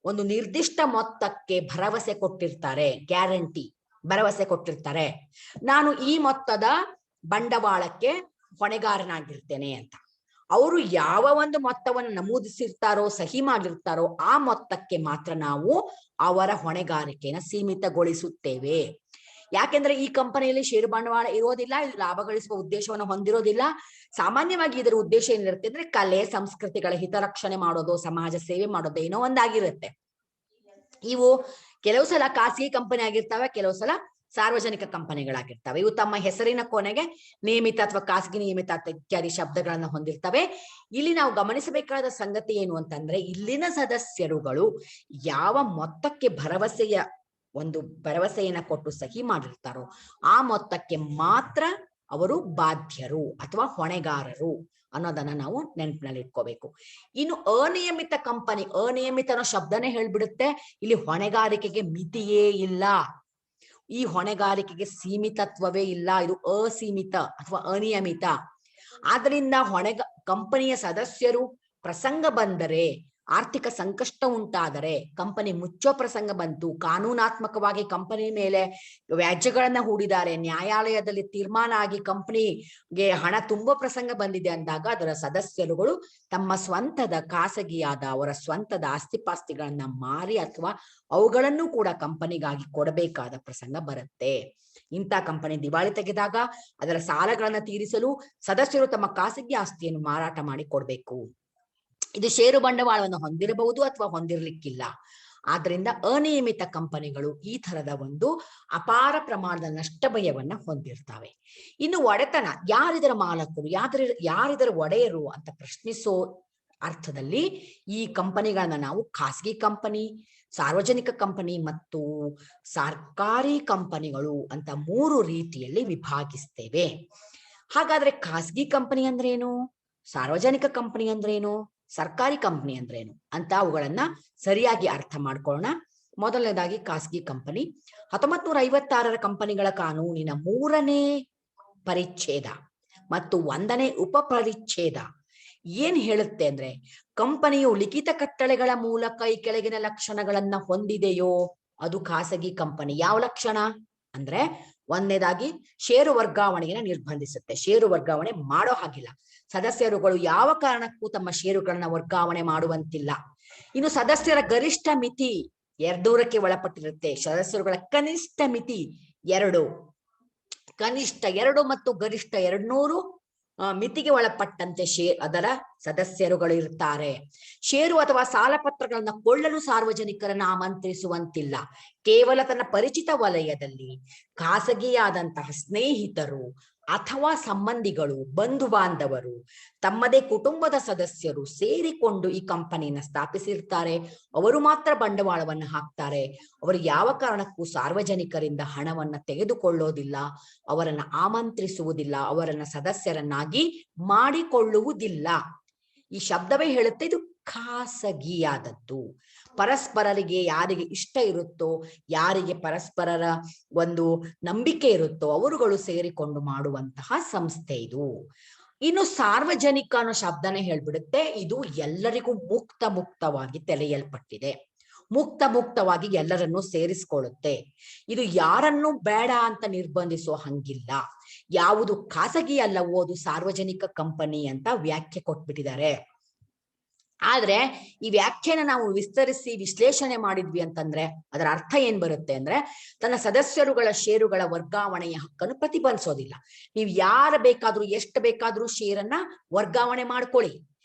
ಒಂದು ನಿರ್ದಿಷ್ಟ ಮೊತ್ತಕ್ಕೆ ಭರವಸೆ ಕೊಟ್ಟಿರ್ತಾರೆ, ಗ್ಯಾರಂಟಿ ಭರವಸೆ ಕೊಟ್ಟಿರ್ತಾರೆ, ನಾನು ಈ ಮೊತ್ತದ ಬಂಡವಾಳಕ್ಕೆ ಹೊಣೆಗಾರನಾಗಿರ್ತೇನೆ ಅಂತ. ಅವರು ಯಾವ ಒಂದು ಮೊತ್ತವನ್ನು ನಮೂದಿಸಿರ್ತಾರೋ, ಸಹಿ ಮಾಡಿರ್ತಾರೋ ಆ ಮೊತ್ತಕ್ಕೆ ಮಾತ್ರ ನಾವು ಅವರ ಹೊಣೆಗಾರಿಕೆಯನ್ನು ಸೀಮಿತಗೊಳಿಸುತ್ತೇವೆ. ಯಾಕೆಂದ್ರೆ ಈ ಕಂಪನಿಯಲ್ಲಿ ಷೇರು ಬಂಡವಾಳ ಇರೋದಿಲ್ಲ, ಇದು ಲಾಭ ಗಳಿಸುವ ಉದ್ದೇಶವನ್ನು ಹೊಂದಿರೋದಿಲ್ಲ. ಸಾಮಾನ್ಯವಾಗಿ ಇದರ ಉದ್ದೇಶ ಏನಿರುತ್ತೆ ಅಂದ್ರೆ ಕಲೆ ಸಂಸ್ಕೃತಿಗಳ ಹಿತರಕ್ಷಣೆ ಮಾಡೋದು, ಸಮಾಜ ಸೇವೆ ಮಾಡೋದು, ಏನೋ ಒಂದಾಗಿರುತ್ತೆ. ಇವು ಕೆಲವು ಸಲ ಖಾಸಗಿ ಕಂಪನಿ ಆಗಿರ್ತವೆ, ಕೆಲವು ಸಲ ಸಾರ್ವಜನಿಕ ಕಂಪನಿಗಳಾಗಿರ್ತವೆ. ಇವು ತಮ್ಮ ಹೆಸರಿನ ಕೊನೆಗೆ ನೇಮಿತ ಅಥವಾ ಖಾಸಗಿ ನಿಯಮಿತ ಇತ್ಯಾದಿ ಶಬ್ದಗಳನ್ನು ಹೊಂದಿರ್ತವೆ. ಇಲ್ಲಿ ನಾವು ಗಮನಿಸಬೇಕಾದ ಸಂಗತಿ ಏನು ಅಂತಂದ್ರೆ, ಇಲ್ಲಿನ ಸದಸ್ಯರುಗಳು ಯಾವ ಮೊತ್ತಕ್ಕೆ ಭರವಸೆಯನ್ನ ಕೊಟ್ಟು ಸಹಿ ಮಾಡಿರ್ತಾರೋ ಆ ಮೊತ್ತಕ್ಕೆ ಮಾತ್ರ ಅವರು ಬಾಧ್ಯರು ಅಥವಾ ಹೊಣೆಗಾರರು ಅನ್ನೋದನ್ನ ನಾವು ನೆನಪಿನಲ್ಲಿ ಇಟ್ಕೋಬೇಕು. ಇನ್ನು ಅನಿಯಮಿತ ಕಂಪನಿ, ಅನಿಯಮಿತ ಅನ್ನೋ ಶಬ್ದನೇ ಹೇಳ್ಬಿಡುತ್ತೆ, ಇಲ್ಲಿ ಹೊಣೆಗಾರಿಕೆಗೆ ಮಿತಿಯೇ ಇಲ್ಲ, ಈ ಹೊಣೆಗಾರಿಕೆಗೆ ಸೀಮಿತತ್ವವೇ ಇಲ್ಲ, ಇದು ಅಸೀಮಿತ ಅಥವಾ ಅನಿಯಮಿತ. ಆದ್ರಿಂದ ಕಂಪನಿಯ ಸದಸ್ಯರು ಪ್ರಸಂಗ ಬಂದರೆ, ಆರ್ಥಿಕ ಸಂಕಷ್ಟ ಉಂಟಾದರೆ, ಕಂಪನಿ ಮುಚ್ಚೋ ಪ್ರಸಂಗ ಬಂತು, ಕಾನೂನಾತ್ಮಕವಾಗಿ ಕಂಪನಿ ಮೇಲೆ ವ್ಯಾಜ್ಯಗಳನ್ನ ಹೂಡಿದ್ದಾರೆ, ನ್ಯಾಯಾಲಯದಲ್ಲಿ ತೀರ್ಮಾನ ಆಗಿ ಕಂಪನಿಗೆ ಹಣ ತುಂಬೋ ಪ್ರಸಂಗ ಬಂದಿದೆ ಅಂದಾಗ ಅದರ ಸದಸ್ಯರುಗಳು ತಮ್ಮ ಸ್ವಂತದ ಖಾಸಗಿಯಾದ ಅವರ ಸ್ವಂತದ ಆಸ್ತಿಪಾಸ್ತಿಗಳನ್ನ ಮಾರಿ ಅಥವಾ ಅವುಗಳನ್ನು ಕೂಡ ಕಂಪನಿಗಾಗಿ ಕೊಡಬೇಕಾದ ಪ್ರಸಂಗ ಬರುತ್ತೆ. ಇಂಥ ಕಂಪನಿ ದಿವಾಳಿ ತೆಗೆದಾಗ ಅದರ ಸಾಲಗಳನ್ನ ತೀರಿಸಲು ಸದಸ್ಯರು ತಮ್ಮ ಖಾಸಗಿ ಆಸ್ತಿಯನ್ನು ಮಾರಾಟ ಮಾಡಿ ಕೊಡ್ಬೇಕು. ಇದು ಷೇರು ಬಂಡವಾಳವನ್ನು ಹೊಂದಿರಬಹುದು ಅಥವಾ ಹೊಂದಿರ್ಲಿಕ್ಕಿಲ್ಲ. ಆದ್ರಿಂದ ಅನಿಯಮಿತ ಕಂಪನಿಗಳು ಈ ತರದ ಒಂದು ಅಪಾರ ಪ್ರಮಾಣದ ನಷ್ಟ ಭಯವನ್ನ ಹೊಂದಿರ್ತವೆ. ಇನ್ನು ಒಡೆತನ, ಯಾರಿದರ ಮಾಲಕರು, ಯಾರಿದರ ಒಡೆಯರು ಅಂತ ಪ್ರಶ್ನಿಸೋ ಅರ್ಥದಲ್ಲಿ ಈ ಕಂಪನಿಗಳನ್ನ ನಾವು ಖಾಸಗಿ ಕಂಪನಿ, ಸಾರ್ವಜನಿಕ ಕಂಪನಿ ಮತ್ತು ಸರ್ಕಾರಿ ಕಂಪನಿಗಳು ಅಂತ 3 ರೀತಿಯಲ್ಲಿ ವಿಭಾಗಿಸ್ತೇವೆ. ಹಾಗಾದ್ರೆ ಖಾಸಗಿ ಕಂಪನಿ ಅಂದ್ರೇನು, ಸಾರ್ವಜನಿಕ ಕಂಪನಿ ಅಂದ್ರೇನು, ಸರ್ಕಾರಿ ಕಂಪನಿ ಅಂದ್ರೇನು ಅಂತ ಅವುಗಳನ್ನ ಸರಿಯಾಗಿ ಅರ್ಥ ಮಾಡ್ಕೊಳ್ಳೋಣ. ಮೊದಲನೇದಾಗಿ ಖಾಸಗಿ ಕಂಪನಿ. 1956 ಕಂಪನಿಗಳ ಕಾನೂನಿನ 3ನೇ ಪರಿಚ್ಛೇದ ಮತ್ತು 1ನೇ ಉಪಪರಿಚ್ಛೇದ ಏನ್ ಹೇಳುತ್ತೆ ಅಂದ್ರೆ, ಕಂಪನಿಯು ಲಿಖಿತ ಕಟ್ಟಳೆಗಳ ಮೂಲಕ ಈ ಕೆಳಗಿನ ಲಕ್ಷಣಗಳನ್ನ ಹೊಂದಿದೆಯೋ ಅದು ಖಾಸಗಿ ಕಂಪನಿ. ಯಾವ ಲಕ್ಷಣ ಅಂದ್ರೆ, 1ನೇದಾಗಿ ಷೇರು ವರ್ಗಾವಣೆಯನ್ನು ನಿರ್ಬಂಧಿಸುತ್ತೆ, ಷೇರು ವರ್ಗಾವಣೆ ಮಾಡೋ ಹಾಗಿಲ್ಲ, ಸದಸ್ಯರುಗಳು ಯಾವ ಕಾರಣಕ್ಕೂ ತಮ್ಮ ಷೇರುಗಳನ್ನ ವರ್ಗಾವಣೆ ಮಾಡುವಂತಿಲ್ಲ. ಇನ್ನು ಸದಸ್ಯರ ಗರಿಷ್ಠ ಮಿತಿ 200ಕ್ಕೆ ಒಳಪಟ್ಟಿರುತ್ತೆ, ಸದಸ್ಯರುಗಳ ಕನಿಷ್ಠ ಮಿತಿ 2, ಕನಿಷ್ಠ 2 ಮತ್ತು ಗರಿಷ್ಠ 200 ಮಿತಿಗೆ ಒಳಪಟ್ಟಂತೆ ಅದರ ಸದಸ್ಯರುಗಳು ಇರ್ತಾರೆ. ಷೇರು ಅಥವಾ ಸಾಲ ಪತ್ರಗಳನ್ನ ಕೊಳ್ಳಲು ಸಾರ್ವಜನಿಕರನ್ನ ಆಮಂತ್ರಿಸುವಂತಿಲ್ಲ. ಕೇವಲ ತನ್ನ ಪರಿಚಿತ ವಲಯದಲ್ಲಿ ಖಾಸಗಿಯಾದಂತಹ ಸ್ನೇಹಿತರು ಅಥವಾ ಸಂಬಂಧಿಗಳು, ಬಂಧು ಬಾಂಧವರು, ತಮ್ಮದೇ ಕುಟುಂಬದ ಸದಸ್ಯರು ಸೇರಿಕೊಂಡು ಈ ಕಂಪನಿಯನ್ನ ಸ್ಥಾಪಿಸಿರ್ತಾರೆ. ಅವರು ಮಾತ್ರ ಬಂಡವಾಳವನ್ನ ಹಾಕ್ತಾರೆ. ಅವರು ಯಾವ ಕಾರಣಕ್ಕೂ ಸಾರ್ವಜನಿಕರಿಂದ ಹಣವನ್ನ ತೆಗೆದುಕೊಳ್ಳೋದಿಲ್ಲ, ಅವರನ್ನ ಆಮಂತ್ರಿಸುವುದಿಲ್ಲ, ಅವರನ್ನ ಸದಸ್ಯರನ್ನಾಗಿ ಮಾಡಿಕೊಳ್ಳುವುದಿಲ್ಲ. ಈ ಶಬ್ದವೇ ಹೇಳುತ್ತೆ, ಇದು ಖಾಸಗಿಯಾದದ್ದು. ಪರಸ್ಪರರಿಗೆ ಯಾರಿಗೆ ಇಷ್ಟ ಇರುತ್ತೋ, ಯಾರಿಗೆ ಪರಸ್ಪರರ ಒಂದು ನಂಬಿಕೆ ಇರುತ್ತೋ ಅವರುಗಳು ಸೇರಿಕೊಂಡು ಮಾಡುವಂತಹ ಸಂಸ್ಥೆ ಇದು. ಇನ್ನು ಸಾರ್ವಜನಿಕ ಅನ್ನೋ ಶಬ್ದನೇ ಹೇಳ್ಬಿಡುತ್ತೆ, ಇದು ಎಲ್ಲರಿಗೂ ಮುಕ್ತವಾಗಿ ತೆರೆಯಲ್ಪಟ್ಟಿದೆ, ಮುಕ್ತವಾಗಿ ಎಲ್ಲರನ್ನೂ ಸೇರಿಸ್ಕೊಳ್ಳುತ್ತೆ. ಇದು ಯಾರನ್ನೂ ಬೇಡ ಅಂತ ನಿರ್ಬಂಧಿಸೋ ಹಂಗಿಲ್ಲ. ಯಾವುದು ಖಾಸಗಿ ಅಲ್ಲವೋ ಅದು ಸಾರ್ವಜನಿಕ ಕಂಪನಿ ಅಂತ ವ್ಯಾಖ್ಯೆ ಕೊಟ್ಬಿಟ್ಟಿದ್ದಾರೆ. ಆದ್ರೆ ಈ ವ್ಯಾಖ್ಯೆನ ನಾವು ವಿಸ್ತರಿಸಿ ವಿಶ್ಲೇಷಣೆ ಮಾಡಿದ್ವಿ ಅಂತಂದ್ರೆ ಅದರ ಅರ್ಥ ಏನ್ ಬರುತ್ತೆ ಅಂದ್ರೆ, ತನ್ನ ಸದಸ್ಯರುಗಳ ಷೇರುಗಳ ವರ್ಗಾವಣೆಯ ಹಕ್ಕನ್ನು ಪ್ರತಿಬಂಧಿಸೋದಿಲ್ಲ. ನೀವು ಯಾರು ಬೇಕಾದ್ರೂ ಎಷ್ಟು ಬೇಕಾದ್ರೂ ಷೇರನ್ನ ವರ್ಗಾವಣೆ ಮಾಡ್ಕೊಳ್ಳಿ.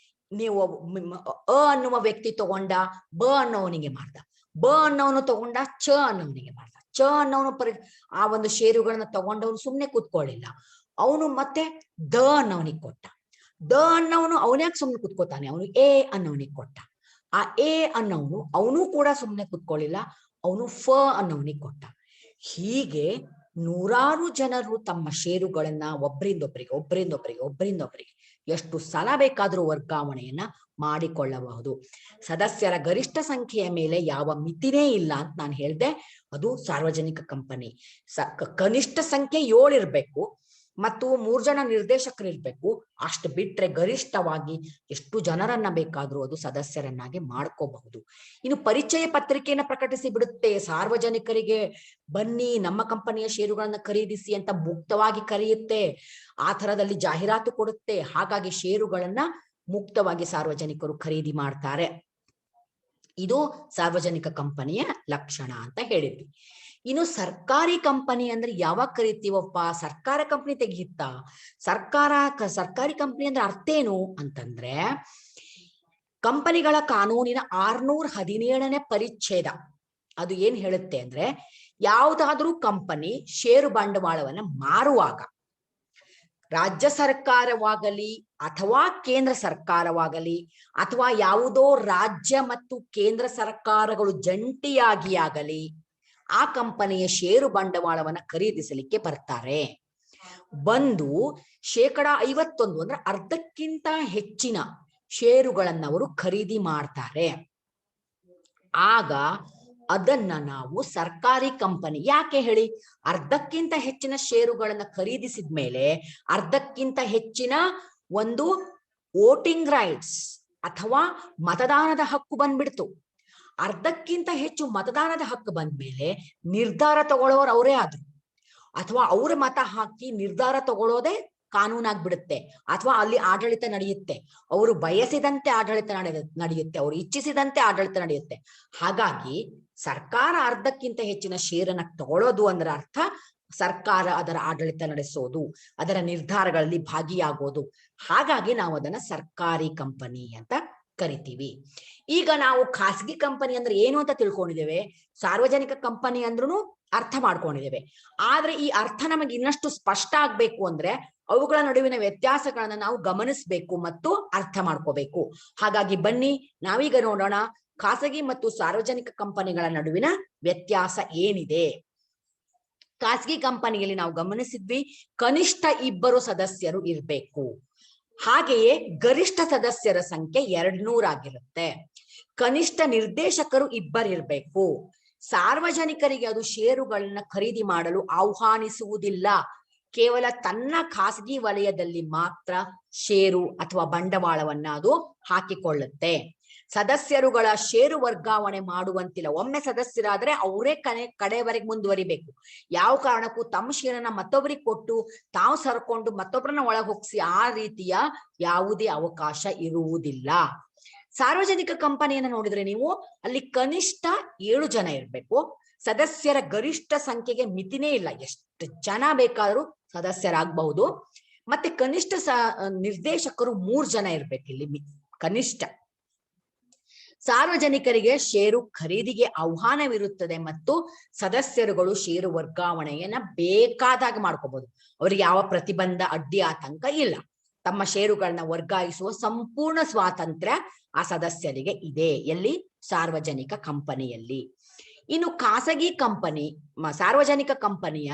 ನೀವು ಅ ಅನ್ನುವ ವ್ಯಕ್ತಿ ತಗೊಂಡ, ಬ ಅನ್ನೋವನಿಗೆ ಮಾಡ್ದ, ಬ ಅನ್ನೋನು ತಗೊಂಡ, ಚ ಅನ್ನೋವನಿಗೆ ಮಾಡ್ದ, ಚ ಅನ್ನೋನು ಆ ಒಂದು ಷೇರುಗಳನ್ನ ತಗೊಂಡವನು ಸುಮ್ನೆ ಕೂತ್ಕೊಳ್ಳಿಲ್ಲ, ಅವನು ಮತ್ತೆ ದ ಅನ್ನೋವನಿಗೆ ಕೊಟ್ಟ, ದ ಅನ್ನೋನು ಅವನ್ಯಾಕೆ ಸುಮ್ನೆ ಕುತ್ಕೋತಾನೆ, ಅವನು ಎ ಅನ್ನೋನಿಗೆ ಕೊಟ್ಟ, ಆ ಎ ಅನ್ನೋನು ಅವನು ಕೂಡ ಸುಮ್ನೆ ಕುತ್ಕೊಳ್ಳಿಲ್ಲ, ಅವನು ಫ ಅನ್ನೋನಿಗೆ ಕೊಟ್ಟ. ಹೀಗೆ ನೂರಾರು ಜನರು ತಮ್ಮ ಷೇರುಗಳನ್ನ ಒಬ್ಬರಿಂದೊಬ್ಬರಿಗೆ ಎಷ್ಟು ಸಲ ಬೇಕಾದ್ರೂ ವರ್ಗಾವಣೆಯನ್ನ ಮಾಡಿಕೊಳ್ಳಬಹುದು. ಸದಸ್ಯರ ಗರಿಷ್ಠ ಸಂಖ್ಯೆಯ ಮೇಲೆ ಯಾವ ಮಿತಿನೇ ಇಲ್ಲ ಅಂತ ನಾನು ಹೇಳ್ದೆ. ಅದು ಸಾರ್ವಜನಿಕ ಕಂಪನಿ. ಕನಿಷ್ಠ ಸಂಖ್ಯೆ 7 ಇರ್ಬೇಕು ಮತ್ತು 3 ಜನ ನಿರ್ದೇಶಕರು ಇರ್ಬೇಕು. ಅಷ್ಟು ಬಿಟ್ರೆ ಗರಿಷ್ಠವಾಗಿ ಎಷ್ಟು ಜನರನ್ನ ಬೇಕಾದ್ರೂ ಅದು ಸದಸ್ಯರನ್ನಾಗಿ ಮಾಡ್ಕೋಬಹುದು. ಇನ್ನು ಪರಿಚಯ ಪತ್ರಿಕೆಯನ್ನ ಪ್ರಕಟಿಸಿ ಬಿಡುತ್ತೆ, ಸಾರ್ವಜನಿಕರಿಗೆ ಬನ್ನಿ ನಮ್ಮ ಕಂಪನಿಯ ಷೇರುಗಳನ್ನ ಖರೀದಿಸಿ ಅಂತ ಮುಕ್ತವಾಗಿ ಕರೆಯುತ್ತೆ. ಆ ತರದಲ್ಲಿ ಜಾಹೀರಾತು ಕೊಡುತ್ತೆ. ಹಾಗಾಗಿ ಷೇರುಗಳನ್ನ ಮುಕ್ತವಾಗಿ ಸಾರ್ವಜನಿಕರು ಖರೀದಿ ಮಾಡ್ತಾರೆ. ಇದು ಸಾರ್ವಜನಿಕ ಕಂಪನಿಯ ಲಕ್ಷಣ ಅಂತ ಹೇಳಿದ್ವಿ. ಇನ್ನು ಸರ್ಕಾರಿ ಕಂಪನಿ ಅಂದ್ರೆ ಯಾವಾಗ ಕರಿತೀವಪ್ಪ? ಸರ್ಕಾರ ಕಂಪನಿ ತೆಗಿಯುತ್ತಾ? ಸರ್ಕಾರಿ ಕಂಪನಿ ಅಂದ್ರೆ ಅರ್ಥ ಏನು ಅಂತಂದ್ರೆ, ಕಂಪನಿಗಳ ಕಾನೂನಿನ 617ನೇ ಪರಿಚ್ಛೇದ ಅದು ಏನ್ ಹೇಳುತ್ತೆ ಅಂದ್ರೆ, ಯಾವುದಾದ್ರೂ ಕಂಪನಿ ಷೇರು ಬಂಡವಾಳವನ್ನ ಮಾರುವಾಗ ರಾಜ್ಯ ಸರ್ಕಾರವಾಗಲಿ ಅಥವಾ ಕೇಂದ್ರ ಸರ್ಕಾರವಾಗಲಿ ಅಥವಾ ಯಾವುದೋ ರಾಜ್ಯ ಮತ್ತು ಕೇಂದ್ರ ಸರ್ಕಾರಗಳು ಜಂಟಿಯಾಗಿ ಆಗಲಿ ಆ ಕಂಪನಿಯ ಷೇರು ಬಂಡವಾಳವನ್ನ ಖರೀದಿಸಲಿಕ್ಕೆ ಬರ್ತಾರೆ. ಬಂದು 51% ಅಂದ್ರೆ ಅರ್ಧಕ್ಕಿಂತ ಹೆಚ್ಚಿನ ಷೇರುಗಳನ್ನ ಅವರು ಖರೀದಿ ಮಾಡ್ತಾರೆ. ಆಗ ಅದನ್ನ ನಾವು ಸರ್ಕಾರಿ ಕಂಪನಿ, ಯಾಕೆ ಹೇಳಿ, ಅರ್ಧಕ್ಕಿಂತ ಹೆಚ್ಚಿನ ಷೇರುಗಳನ್ನ ಖರೀದಿಸಿದ ಮೇಲೆ ಅರ್ಧಕ್ಕಿಂತ ಹೆಚ್ಚಿನ ಒಂದು ವೋಟಿಂಗ್ ರೈಟ್ಸ್ ಅಥವಾ ಮತದಾನದ ಹಕ್ಕು ಬಂದ್ಬಿಡ್ತು. ಅರ್ಧಕ್ಕಿಂತ ಹೆಚ್ಚು ಮತದಾನದ ಹಕ್ಕು ಬಂದ್ಮೇಲೆ ನಿರ್ಧಾರ ತಗೊಳ್ಳೋರು ಅವರೇ ಆದ್ರು, ಅಥವಾ ಅವ್ರ ಮತ ಹಾಕಿ ನಿರ್ಧಾರ ತಗೊಳ್ಳೋದೇ ಕಾನೂನಾಗ್ಬಿಡುತ್ತೆ, ಅಥವಾ ಅಲ್ಲಿ ಆಡಳಿತ ನಡೆಯುತ್ತೆ. ಅವರು ಬಯಸಿದಂತೆ ಆಡಳಿತ ನಡೆಯುತ್ತೆ, ಅವರು ಇಚ್ಛಿಸಿದಂತೆ ಆಡಳಿತ ನಡೆಯುತ್ತೆ. ಹಾಗಾಗಿ ಸರ್ಕಾರ ಅರ್ಧಕ್ಕಿಂತ ಹೆಚ್ಚಿನ ಷೇರನ್ನ ತಗೊಳ್ಳೋದು ಅಂದ್ರೆ ಅರ್ಥ ಸರ್ಕಾರ ಅದರ ಆಡಳಿತ ನಡೆಸೋದು, ಅದರ ನಿರ್ಧಾರಗಳಲ್ಲಿ ಭಾಗಿಯಾಗೋದು. ಹಾಗಾಗಿ ನಾವು ಅದನ್ನ ಸರ್ಕಾರಿ ಕಂಪನಿ ಅಂತ ಕರಿತೀವಿ. ಈಗ ನಾವು ಖಾಸಗಿ ಕಂಪನಿ ಅಂದ್ರೆ ಏನು ಅಂತ ತಿಳ್ಕೊಂಡಿದ್ದೇವೆ, ಸಾರ್ವಜನಿಕ ಕಂಪನಿ ಅಂದ್ರೂ ಅರ್ಥ ಮಾಡ್ಕೊಂಡಿದ್ದೇವೆ. ಆದ್ರೆ ಈ ಅರ್ಥ ನಮಗೆ ಇನ್ನಷ್ಟು ಸ್ಪಷ್ಟ ಆಗ್ಬೇಕು ಅಂದ್ರೆ ಅವುಗಳ ನಡುವಿನ ವ್ಯತ್ಯಾಸಗಳನ್ನ ನಾವು ಗಮನಿಸಬೇಕು ಮತ್ತು ಅರ್ಥ ಮಾಡ್ಕೋಬೇಕು. ಹಾಗಾಗಿ ಬನ್ನಿ ನಾವೀಗ ನೋಡೋಣ ಖಾಸಗಿ ಮತ್ತು ಸಾರ್ವಜನಿಕ ಕಂಪನಿಗಳ ನಡುವಿನ ವ್ಯತ್ಯಾಸ ಏನಿದೆ. ಖಾಸಗಿ ಕಂಪನಿಯಲ್ಲಿ ನಾವು ಗಮನಿಸಿದ್ವಿ, ಕನಿಷ್ಠ 2 ಸದಸ್ಯರು ಇರ್ಬೇಕು, ಹಾಗೆಯೇ ಗರಿಷ್ಠ ಸದಸ್ಯರ ಸಂಖ್ಯೆ 200 ಆಗಿರುತ್ತೆ. ಕನಿಷ್ಠ ನಿರ್ದೇಶಕರು 2 ಇರ್ಬೇಕು. ಸಾರ್ವಜನಿಕರಿಗೆ ಅದು ಷೇರುಗಳನ್ನ ಖರೀದಿ ಮಾಡಲು ಆಹ್ವಾನಿಸುವುದಿಲ್ಲ, ಕೇವಲ ತನ್ನ ಖಾಸಗಿ ವಲಯದಲ್ಲಿ ಮಾತ್ರ ಷೇರು ಅಥವಾ ಬಂಡವಾಳವನ್ನ ಅದು ಹಾಕಿಕೊಳ್ಳುತ್ತೆ. ಸದಸ್ಯರುಗಳ ಷೇರು ವರ್ಗಾವಣೆ ಮಾಡುವಂತಿಲ್ಲ. ಒಮ್ಮೆ ಸದಸ್ಯರಾದ್ರೆ ಅವರೇ ಕಡೆವರೆಗೆ ಮುಂದುವರಿಬೇಕು. ಯಾವ ಕಾರಣಕ್ಕೂ ತಮ್ಮ ಷೇರನ್ನ ಮತ್ತೊಬ್ಬರಿಗೆ ಕೊಟ್ಟು ತಾವು ಸರ್ಕೊಂಡು ಮತ್ತೊಬ್ಬರನ್ನ ಒಳಗೆ ಹೋಗಿಸಿ ಆ ರೀತಿಯ ಯಾವುದೇ ಅವಕಾಶ ಇರುವುದಿಲ್ಲ. ಸಾರ್ವಜನಿಕ ಕಂಪನಿಯನ್ನ ನೋಡಿದ್ರೆ ನೀವು ಅಲ್ಲಿ ಕನಿಷ್ಠ 7 ಜನ ಇರ್ಬೇಕು. ಸದಸ್ಯರ ಗರಿಷ್ಠ ಸಂಖ್ಯೆಗೆ ಮಿತಿನೇ ಇಲ್ಲ, ಎಷ್ಟು ಜನ ಬೇಕಾದರೂ ಸದಸ್ಯರಾಗಬಹುದು. ಮತ್ತೆ ಕನಿಷ್ಠ ನಿರ್ದೇಶಕರು 3 ಜನ ಇರ್ಬೇಕು ಇಲ್ಲಿ ಕನಿಷ್ಠ. ಸಾರ್ವಜನಿಕರಿಗೆ ಷೇರು ಖರೀದಿಗೆ ಆಹ್ವಾನವಿರುತ್ತದೆ ಮತ್ತು ಸದಸ್ಯರುಗಳು ಷೇರು ವರ್ಗಾವಣೆಯನ್ನ ಬೇಕಾದಾಗ ಮಾಡ್ಕೋಬಹುದು. ಅವ್ರಿಗೆ ಯಾವ ಪ್ರತಿಬಂಧ, ಅಡ್ಡಿ, ಆತಂಕ ಇಲ್ಲ. ತಮ್ಮ ಷೇರುಗಳನ್ನ ವರ್ಗಾಯಿಸುವ ಸಂಪೂರ್ಣ ಸ್ವಾತಂತ್ರ್ಯ ಆ ಸದಸ್ಯರಿಗೆ ಇದೆ. ಎಲ್ಲಿ? ಸಾರ್ವಜನಿಕ ಕಂಪನಿಯಲ್ಲಿ. ಇನ್ನು ಖಾಸಗಿ ಕಂಪನಿ, ಸಾರ್ವಜನಿಕ ಕಂಪನಿಯ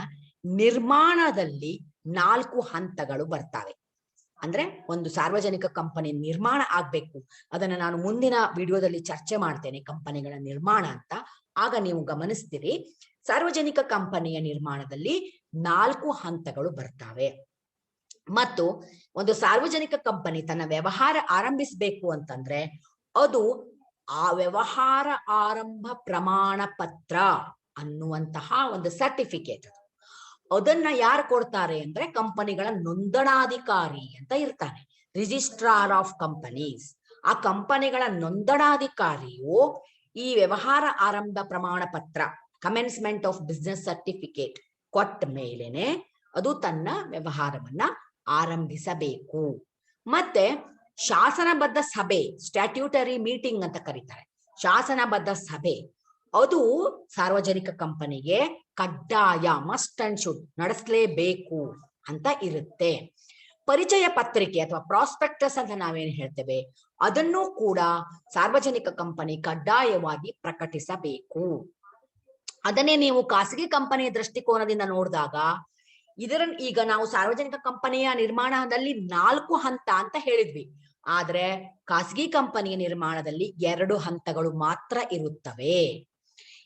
ನಿರ್ಮಾಣದಲ್ಲಿ 4 ಹಂತಗಳು ಬರ್ತವೆ. ಅಂದ್ರೆ ಒಂದು ಸಾರ್ವಜನಿಕ ಕಂಪನಿ ನಿರ್ಮಾಣ ಆಗ್ಬೇಕು, ಅದನ್ನ ನಾನು ಮುಂದಿನ ವಿಡಿಯೋದಲ್ಲಿ ಚರ್ಚೆ ಮಾಡ್ತೇನೆ, ಕಂಪನಿಗಳ ನಿರ್ಮಾಣ ಅಂತ. ಆಗ ನೀವು ಗಮನಿಸ್ತೀರಿ, ಸಾರ್ವಜನಿಕ ಕಂಪನಿಯ ನಿರ್ಮಾಣದಲ್ಲಿ 4 ಹಂತಗಳು ಬರ್ತವೆ. ಮತ್ತು ಒಂದು ಸಾರ್ವಜನಿಕ ಕಂಪನಿ ತನ್ನ ವ್ಯವಹಾರ ಆರಂಭಿಸಬೇಕು ಅಂತಂದ್ರೆ ಅದು ಆ ವ್ಯವಹಾರ ಆರಂಭ ಪ್ರಮಾಣ ಪತ್ರ ಅನ್ನುವಂತಹ ಒಂದು ಸರ್ಟಿಫಿಕೇಟ್, ಅದನ್ನ ಯಾರು ಕೊಡ್ತಾರೆ ಅಂದ್ರೆ ಕಂಪನಿಗಳ ನೋಂದಣಾಧಿಕಾರಿ ಅಂತ ಇರ್ತಾನೆ, ರಿಜಿಸ್ಟ್ರಾರ್ ಆಫ್ ಕಂಪನೀಸ್. ಆ ಕಂಪನಿಗಳ ನೋಂದಣಾಧಿಕಾರಿಯು ಈ ವ್ಯವಹಾರ ಆರಂಭ ಪ್ರಮಾಣ ಪತ್ರ, ಕಮೆನ್ಸ್ಮೆಂಟ್ ಆಫ್ ಬಿಸ್ನೆಸ್ ಸರ್ಟಿಫಿಕೇಟ್ ಕೊಟ್ಟ ಮೇಲೆನೆ ಅದು ತನ್ನ ವ್ಯವಹಾರವನ್ನ ಆರಂಭಿಸಬೇಕು. ಮತ್ತೆ ಶಾಸನಬದ್ಧ ಸಭೆ, ಸ್ಟ್ಯಾಟ್ಯೂಟರಿ ಮೀಟಿಂಗ್ ಅಂತ ಕರೀತಾರೆ, ಶಾಸನಬದ್ಧ ಸಭೆ ಅದು ಸಾರ್ವಜನಿಕ ಕಂಪನಿಗೆ ಕಡ್ಡಾಯ, ಮಸ್ಟ್ ಅಂಡ್ ಶುಡ್, ನಡೆಸಲೇಬೇಕು ಅಂತ ಇರುತ್ತೆ. ಪರಿಚಯ ಪತ್ರಿಕೆ ಅಥವಾ ಪ್ರಾಸ್ಪೆಕ್ಟಸ್ ಅಂತ ನಾವೇನು ಹೇಳ್ತೇವೆ, ಅದನ್ನು ಕೂಡ ಸಾರ್ವಜನಿಕ ಕಂಪನಿ ಕಡ್ಡಾಯವಾಗಿ ಪ್ರಕಟಿಸಬೇಕು. ಅದನ್ನೇ ನೀವು ಖಾಸಗಿ ಕಂಪನಿಯ ದೃಷ್ಟಿಕೋನದಿಂದ ನೋಡಿದಾಗ ಈಗ ನಾವು ಸಾರ್ವಜನಿಕ ಕಂಪನಿಯ ನಿರ್ಮಾಣದಲ್ಲಿ 4 ಹಂತ ಅಂತ ಹೇಳಿದ್ವಿ. ಆದ್ರೆ ಖಾಸಗಿ ಕಂಪನಿಯ ನಿರ್ಮಾಣದಲ್ಲಿ 2 ಹಂತಗಳು ಮಾತ್ರ ಇರುತ್ತವೆ.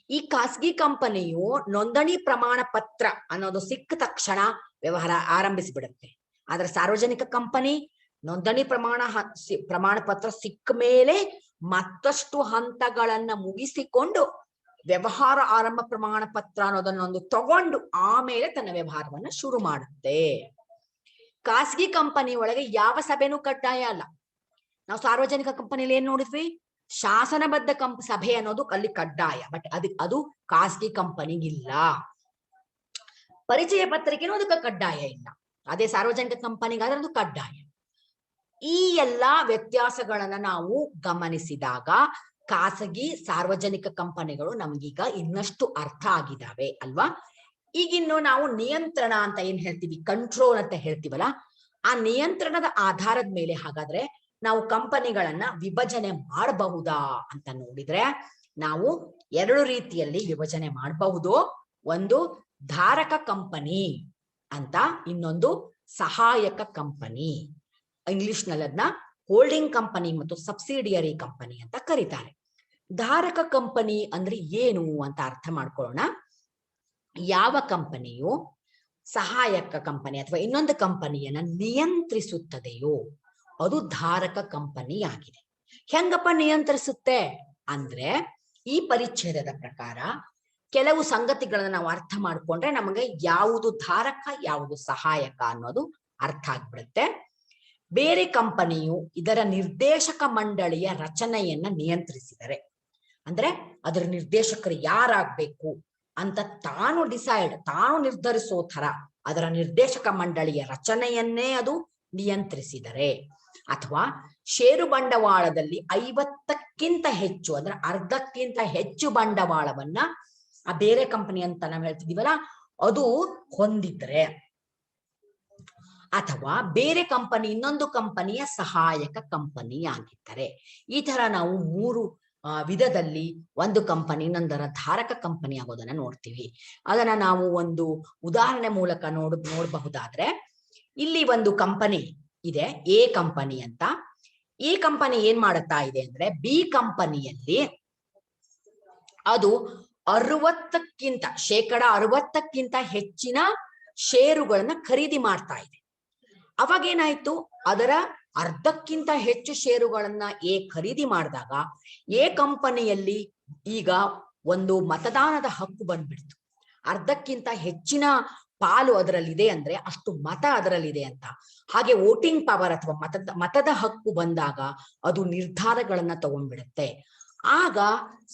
ಈ ಖಾಸಗಿ ಕಂಪನಿಯು ನೋಂದಣಿ ಪ್ರಮಾಣ ಪತ್ರ ಅನ್ನೋದು ಸಿಕ್ಕ ತಕ್ಷಣ ವ್ಯವಹಾರ ಆರಂಭಿಸಿಬಿಡುತ್ತೆ. ಆದ್ರೆ ಸಾರ್ವಜನಿಕ ಕಂಪನಿ ನೋಂದಣಿ ಪ್ರಮಾಣ ಪತ್ರ ಸಿಕ್ಕ ಮೇಲೆ ಮತ್ತಷ್ಟು ಹಂತಗಳನ್ನ ಮುಗಿಸಿಕೊಂಡು ವ್ಯವಹಾರ ಆರಂಭ ಪ್ರಮಾಣ ಪತ್ರ ಅನ್ನೋದನ್ನೊಂದು ತಗೊಂಡು ಆಮೇಲೆ ತನ್ನ ವ್ಯವಹಾರವನ್ನ ಶುರು ಮಾಡುತ್ತೆ. ಖಾಸಗಿ ಕಂಪನಿ ಒಳಗೆ ಯಾವ ಸಭೆನೂ ಕಡ್ಡಾಯ ಅಲ್ಲ. ನಾವು ಸಾರ್ವಜನಿಕ ಕಂಪನಿಯಲ್ಲಿ ಏನ್ ನೋಡಿದ್ವಿ, ಶಾಸನಬದ್ಧ ಸಭೆ ಅನ್ನೋದು ಅಲ್ಲಿ ಕಡ್ಡಾಯ, ಬಟ್ ಅದು ಖಾಸಗಿ ಕಂಪನಿಗಿಲ್ಲ. ಪರಿಚಯ ಪತ್ರಿಕೆನೂ ಅದಕ್ಕೆ ಕಡ್ಡಾಯ ಇಲ್ಲ, ಅದೇ ಸಾರ್ವಜನಿಕ ಕಂಪನಿಗಾದ್ರೆ ಅದು ಕಡ್ಡಾಯ. ಈ ಎಲ್ಲಾ ವ್ಯತ್ಯಾಸಗಳನ್ನ ನಾವು ಗಮನಿಸಿದಾಗ ಖಾಸಗಿ ಸಾರ್ವಜನಿಕ ಕಂಪನಿಗಳು ನಮ್ಗೀಗ ಇನ್ನಷ್ಟು ಅರ್ಥ ಆಗಿದಾವೆ ಅಲ್ವಾ. ಈಗಿನ್ನು ನಾವು ನಿಯಂತ್ರಣ ಅಂತ ಏನ್ ಹೇಳ್ತೀವಿ, ಕಂಟ್ರೋಲ್ ಅಂತ ಹೇಳ್ತೀವಲ್ಲ, ಆ ನಿಯಂತ್ರಣದ ಆಧಾರದ ಮೇಲೆ ಹಾಗಾದ್ರೆ ನಾವು ಕಂಪನಿಗಳನ್ನ ವಿಭಜನೆ ಮಾಡಬಹುದಾ ಅಂತ ನೋಡಿದ್ರೆ ನಾವು ಎರಡು ರೀತಿಯಲ್ಲಿ ವಿಭಜನೆ ಮಾಡಬಹುದು. ಒಂದು ಧಾರಕ ಕಂಪನಿ ಅಂತ, ಇನ್ನೊಂದು ಸಹಾಯಕ ಕಂಪನಿ. ಇಂಗ್ಲಿಷ್ ನಲ್ಲಿ ಅದನ್ನ ಹೋಲ್ಡಿಂಗ್ ಕಂಪನಿ ಮತ್ತು ಸಬ್ಸಿಡಿಯರಿ ಕಂಪನಿ ಅಂತ ಕರೀತಾರೆ. ಧಾರಕ ಕಂಪನಿ ಅಂದ್ರೆ ಏನು ಅಂತ ಅರ್ಥ ಮಾಡ್ಕೊಳ್ಳೋಣ. ಯಾವ ಕಂಪನಿಯು ಸಹಾಯಕ ಕಂಪನಿ ಅಥವಾ ಇನ್ನೊಂದು ಕಂಪನಿಯನ್ನ ನಿಯಂತ್ರಿಸುತ್ತದೆಯೋ ಅದು ಧಾರಕ ಕಂಪನಿ ಆಗಿದೆ. ಹೆಂಗಪ್ಪ ನಿಯಂತ್ರಿಸುತ್ತೆ ಅಂದ್ರೆ, ಈ ಪರಿಚ್ಛೇದದ ಪ್ರಕಾರ ಕೆಲವು ಸಂಗತಿಗಳನ್ನ ನಾವು ಅರ್ಥ ಮಾಡ್ಕೊಂಡ್ರೆ ನಮಗೆ ಯಾವುದು ಧಾರಕ ಯಾವುದು ಸಹಾಯಕ ಅನ್ನೋದು ಅರ್ಥ ಆಗ್ಬಿಡುತ್ತೆ. ಬೇರೆ ಕಂಪನಿಯು ಇದರ ನಿರ್ದೇಶಕ ಮಂಡಳಿಯ ರಚನೆಯನ್ನ ನಿಯಂತ್ರಿಸಿದರೆ, ಅಂದ್ರೆ ಅದರ ನಿರ್ದೇಶಕರು ಯಾರಾಗ್ಬೇಕು ಅಂತ ತಾನು ನಿರ್ಧರಿಸೋ ತರ ಅದರ ನಿರ್ದೇಶಕ ಮಂಡಳಿಯ ರಚನೆಯನ್ನೇ ಅದು ನಿಯಂತ್ರಿಸಿದರೆ, ಅಥವಾ ಷೇರು ಬಂಡವಾಳದಲ್ಲಿ 50ಕ್ಕಿಂತ ಹೆಚ್ಚು ಅಂದ್ರೆ ಅರ್ಧಕ್ಕಿಂತ ಹೆಚ್ಚು ಬಂಡವಾಳವನ್ನ ಆ ಬೇರೆ ಕಂಪನಿ ಅಂತ ನಾವು ಹೇಳ್ತಿದೀವಲ್ಲ ಅದು ಹೊಂದಿದ್ರೆ, ಅಥವಾ ಬೇರೆ ಕಂಪನಿ ಇನ್ನೊಂದು ಕಂಪನಿಯ ಸಹಾಯಕ ಕಂಪನಿ ಆಗಿದ್ದರೆ, ಈ ತರ ನಾವು ಮೂರು ವಿಧದಲ್ಲಿ ಒಂದು ಕಂಪನಿ ಇನ್ನೊಂದರ ಧಾರಕ ಕಂಪನಿ ಆಗೋದನ್ನ ನೋಡ್ತೀವಿ. ಅದನ್ನ ನಾವು ಒಂದು ಉದಾಹರಣೆ ಮೂಲಕ ನೋಡಬಹುದಾದ್ರೆ, ಇಲ್ಲಿ ಒಂದು ಕಂಪನಿ ಇದೆ, ಎ ಕಂಪನಿ ಅಂತ. ಈ ಕಂಪನಿ ಏನ್ ಮಾಡುತ್ತಾ ಇದೆ ಅಂದ್ರೆ, ಬಿ ಕಂಪನಿಯಲ್ಲಿ ಅದು 60% ಹೆಚ್ಚಿನ ಷೇರುಗಳನ್ನ ಖರೀದಿ ಮಾಡ್ತಾ ಇದೆ. ಅವಾಗೇನಾಯ್ತು, ಅದರ ಅರ್ಧಕ್ಕಿಂತ ಹೆಚ್ಚು ಷೇರುಗಳನ್ನ ಎ ಖರೀದಿ ಮಾಡಿದಾಗ ಎ ಕಂಪನಿಯಲ್ಲಿ ಈಗ ಒಂದು ಮತದಾನದ ಹಕ್ಕು ಬಂದ್ಬಿಡ್ತು. ಅರ್ಧಕ್ಕಿಂತ ಹೆಚ್ಚಿನ ಪಾಲು ಅದರಲ್ಲಿದೆ ಅಂದ್ರೆ ಅಷ್ಟು ಮತ ಅದರಲ್ಲಿದೆ ಅಂತ. ಹಾಗೆ ವೋಟಿಂಗ್ ಪವರ್ ಅಥವಾ ಮತದ ಹಕ್ಕು ಬಂದಾಗ ಅದು ನಿರ್ಧಾರಗಳನ್ನ ತಗೊಂಡ್ಬಿಡುತ್ತೆ. ಆಗ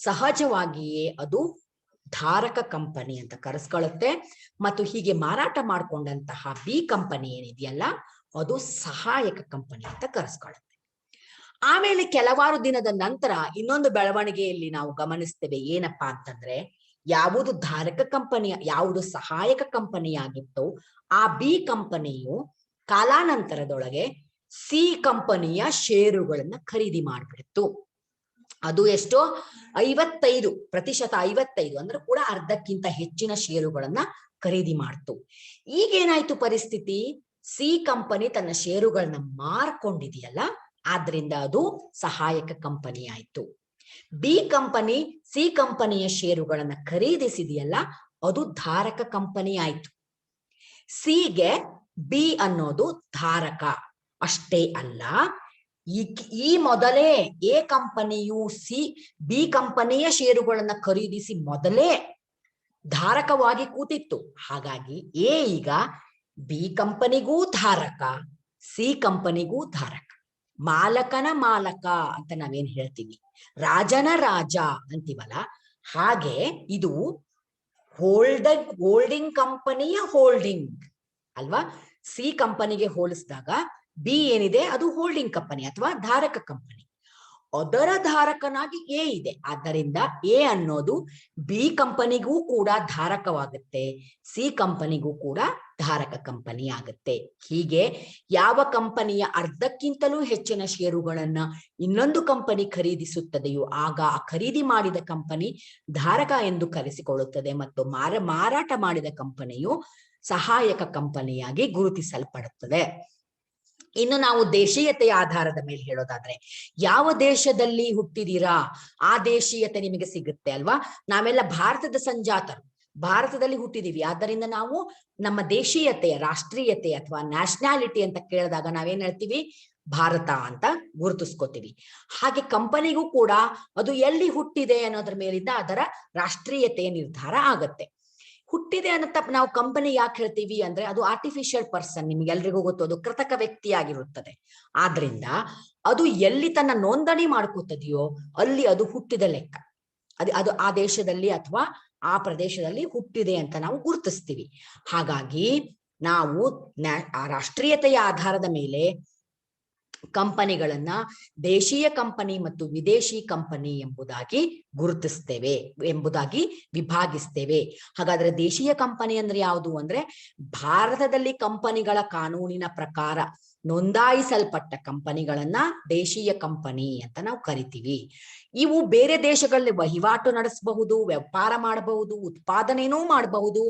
ಸಹಜವಾಗಿಯೇ ಅದು ಧಾರಕ ಕಂಪನಿ ಅಂತ ಕರೆಸ್ಕೊಳ್ಳುತ್ತೆ. ಮತ್ತು ಹೀಗೆ ಮಾರಾಟ ಮಾಡ್ಕೊಂಡಂತಹ ಬಿ ಕಂಪನಿ ಏನಿದೆಯಲ್ಲ ಅದು ಸಹಾಯಕ ಕಂಪನಿ ಅಂತ ಕರೆಸ್ಕೊಳ್ಳುತ್ತೆ. ಆಮೇಲೆ ಕೆಲವಾರು ದಿನದ ನಂತರ ಇನ್ನೊಂದು ಬೆಳವಣಿಗೆಯಲ್ಲಿ ನಾವು ಗಮನಿಸ್ತೇವೆ. ಏನಪ್ಪಾ ಅಂತಂದ್ರೆ, ಯಾವುದು ಧಾರಕ ಕಂಪನಿಯ ಯಾವುದು ಸಹಾಯಕ ಕಂಪನಿ ಆಗಿತ್ತು ಆ ಬಿ ಕಂಪನಿಯು ಕಾಲಾನಂತರದೊಳಗೆ ಸಿ ಕಂಪನಿಯ ಷೇರುಗಳನ್ನ ಖರೀದಿ ಮಾಡ್ಬಿಡ್ತು. ಅದು ಎಷ್ಟೋ 55%, 55 ಅಂದ್ರೆ ಕೂಡ ಅರ್ಧಕ್ಕಿಂತ ಹೆಚ್ಚಿನ ಷೇರುಗಳನ್ನ ಖರೀದಿ ಮಾಡ್ತು. ಈಗೇನಾಯ್ತು ಪರಿಸ್ಥಿತಿ, ಸಿ ಕಂಪನಿ ತನ್ನ ಷೇರುಗಳನ್ನ ಮಾರ್ಕೊಂಡಿದೆಯಲ್ಲ, ಆದ್ರಿಂದ ಅದು ಸಹಾಯಕ ಕಂಪನಿ ಆಯ್ತು. ಬಿ ಕಂಪನಿ ಸಿ ಕಂಪನಿಯ ಷೇರುಗಳನ್ನ ಖರೀದಿಸಿದೆಯಲ್ಲ, ಅದು ಧಾರಕ ಕಂಪನಿ ಆಯ್ತು. ಸಿಗೆ ಬಿ ಅನ್ನೋದು ಧಾರಕ ಅಷ್ಟೇ ಅಲ್ಲ, ಈ ಮೊದಲೇ ಎ ಕಂಪನಿಯು ಬಿ ಕಂಪನಿಯ ಷೇರುಗಳನ್ನ ಖರೀದಿಸಿ ಮೊದಲೇ ಧಾರಕವಾಗಿ ಕೂತಿತ್ತು. ಹಾಗಾಗಿ ಎ ಈಗ ಬಿ ಕಂಪನಿಗೂ ಧಾರಕ, ಸಿ ಕಂಪನಿಗೂ ಧಾರಕ. ಮಾಲಕನ ಮಾಲಕ ಅಂತ ನಾವೇನ್ ಹೇಳ್ತೀವಿ, ರಾಜನ ರಾಜ ಅಂತೀವಲ್ಲ, ಹಾಗೆ ಇದು ಹೋಲ್ಡಿಂಗ್ ಕಂಪನಿಯ ಹೋಲ್ಡಿಂಗ್ ಅಲ್ವಾ. ಸಿ ಕಂಪನಿಗೆ ಹೋಲಿಸಿದಾಗ ಬಿ ಏನಿದೆ ಅದು ಹೋಲ್ಡಿಂಗ್ ಕಂಪನಿ ಅಥವಾ ಧಾರಕ ಕಂಪನಿ. ಅದರ ಧಾರಕನಾಗಿ ಎ ಇದೆ. ಆದ್ದರಿಂದ ಎ ಅನ್ನೋದು ಬಿ ಕಂಪನಿಗೂ ಕೂಡ ಧಾರಕವಾಗುತ್ತೆ, ಸಿ ಕಂಪನಿಗೂ ಕೂಡ ಧಾರಕ ಕಂಪನಿ ಆಗುತ್ತೆ. ಹೀಗೆ ಯಾವ ಕಂಪನಿಯ ಅರ್ಧಕ್ಕಿಂತಲೂ ಹೆಚ್ಚಿನ ಷೇರುಗಳನ್ನ ಇನ್ನೊಂದು ಕಂಪನಿ ಖರೀದಿಸುತ್ತದೆಯೋ ಆಗ ಆ ಖರೀದಿ ಮಾಡಿದ ಕಂಪನಿ ಧಾರಕ ಎಂದು ಕರೆಸಿಕೊಳ್ಳುತ್ತದೆ ಮತ್ತು ಮಾರಾಟ ಮಾಡಿದ ಕಂಪನಿಯು ಸಹಾಯಕ ಕಂಪನಿಯಾಗಿ ಗುರುತಿಸಲ್ಪಡುತ್ತದೆ. ಇನ್ನು ನಾವು ದೇಶೀಯತೆಯ ಆಧಾರದ ಮೇಲೆ ಹೇಳೋದಾದ್ರೆ, ಯಾವ ದೇಶದಲ್ಲಿ ಹುಟ್ಟಿದೀರಾ ಆ ದೇಶೀಯತೆ ನಿಮಗೆ ಸಿಗುತ್ತೆ ಅಲ್ವಾ. ನಾವೆಲ್ಲ ಭಾರತದ ಸಂಜಾತರು, ಭಾರತದಲ್ಲಿ ಹುಟ್ಟಿದೀವಿ. ಆದ್ದರಿಂದ ನಾವು ನಮ್ಮ ದೇಶೀಯತೆಯ ರಾಷ್ಟ್ರೀಯತೆ ಅಥವಾ ನ್ಯಾಷನಾಲಿಟಿ ಅಂತ ಕೇಳಿದಾಗ ನಾವೇನ್ ಹೇಳ್ತೀವಿ, ಭಾರತ ಅಂತ ಗುರುತಿಸ್ಕೋತೀವಿ. ಹಾಗೆ ಕಂಪನಿಗೂ ಕೂಡ ಅದು ಎಲ್ಲಿ ಹುಟ್ಟಿದೆ ಅನ್ನೋದ್ರ ಮೇಲಿಂದ ಅದರ ರಾಷ್ಟ್ರೀಯತೆಯ ನಿರ್ಧಾರ ಆಗತ್ತೆ. ಹುಟ್ಟಿದೆ ಅಂತ ನಾವು ಕಂಪನಿ ಯಾಕೆ ಹೇಳ್ತೀವಿ ಅಂದ್ರೆ, ಅದು ಆರ್ಟಿಫಿಷಿಯಲ್ ಪರ್ಸನ್, ನಿಮ್ಗೆಲ್ರಿಗೂ ಗೊತ್ತು, ಅದು ಕೃತಕ ವ್ಯಕ್ತಿಯಾಗಿರುತ್ತದೆ. ಆದ್ರಿಂದ ಅದು ಎಲ್ಲಿ ತನ್ನ ನೋಂದಣಿ ಮಾಡ್ಕೋತದೆಯೋ ಅಲ್ಲಿ ಅದು ಹುಟ್ಟಿದ ಲೆಕ್ಕ. ಅದು ಆ ದೇಶದಲ್ಲಿ ಅಥವಾ ಆ ಪ್ರದೇಶದಲ್ಲಿ ಹುಟ್ಟಿದೆ ಅಂತ ನಾವು ಗುರುತಿಸ್ತೀವಿ. ಹಾಗಾಗಿ ನಾವು ಆ ರಾಷ್ಟ್ರೀಯತೆಯ ಆಧಾರದ ಮೇಲೆ ಕಂಪನಿಗಳನ್ನ ದೇಶೀಯ ಕಂಪನಿ ಮತ್ತು ವಿದೇಶಿ ಕಂಪನಿ ಎಂಬುದಾಗಿ ಗುರುತಿಸ್ತೇವೆ, ಎಂಬುದಾಗಿ ವಿಭಾಗಿಸ್ತೇವೆ. ಹಾಗಾದ್ರೆ ದೇಶೀಯ ಕಂಪನಿ ಅಂದ್ರೆ ಯಾವುದು ಅಂದ್ರೆ ಭಾರತದಲ್ಲಿ ಕಂಪನಿಗಳ ಕಾನೂನಿನ ಪ್ರಕಾರ ನೋಂದಾಯಿಸಲ್ಪಟ್ಟ ಕಂಪನಿಗಳನ್ನ ದೇಶೀಯ ಕಂಪನಿ ಅಂತ ನಾವು ಕರಿತೀವಿ. ಇವು ಬೇರೆ ದೇಶಗಳಲ್ಲಿ ವಹಿವಾಟು ನಡೆಸಬಹುದು, ವ್ಯಾಪಾರ ಮಾಡಬಹುದು, ಉತ್ಪಾದನೆನೂ ಮಾಡಬಹುದು,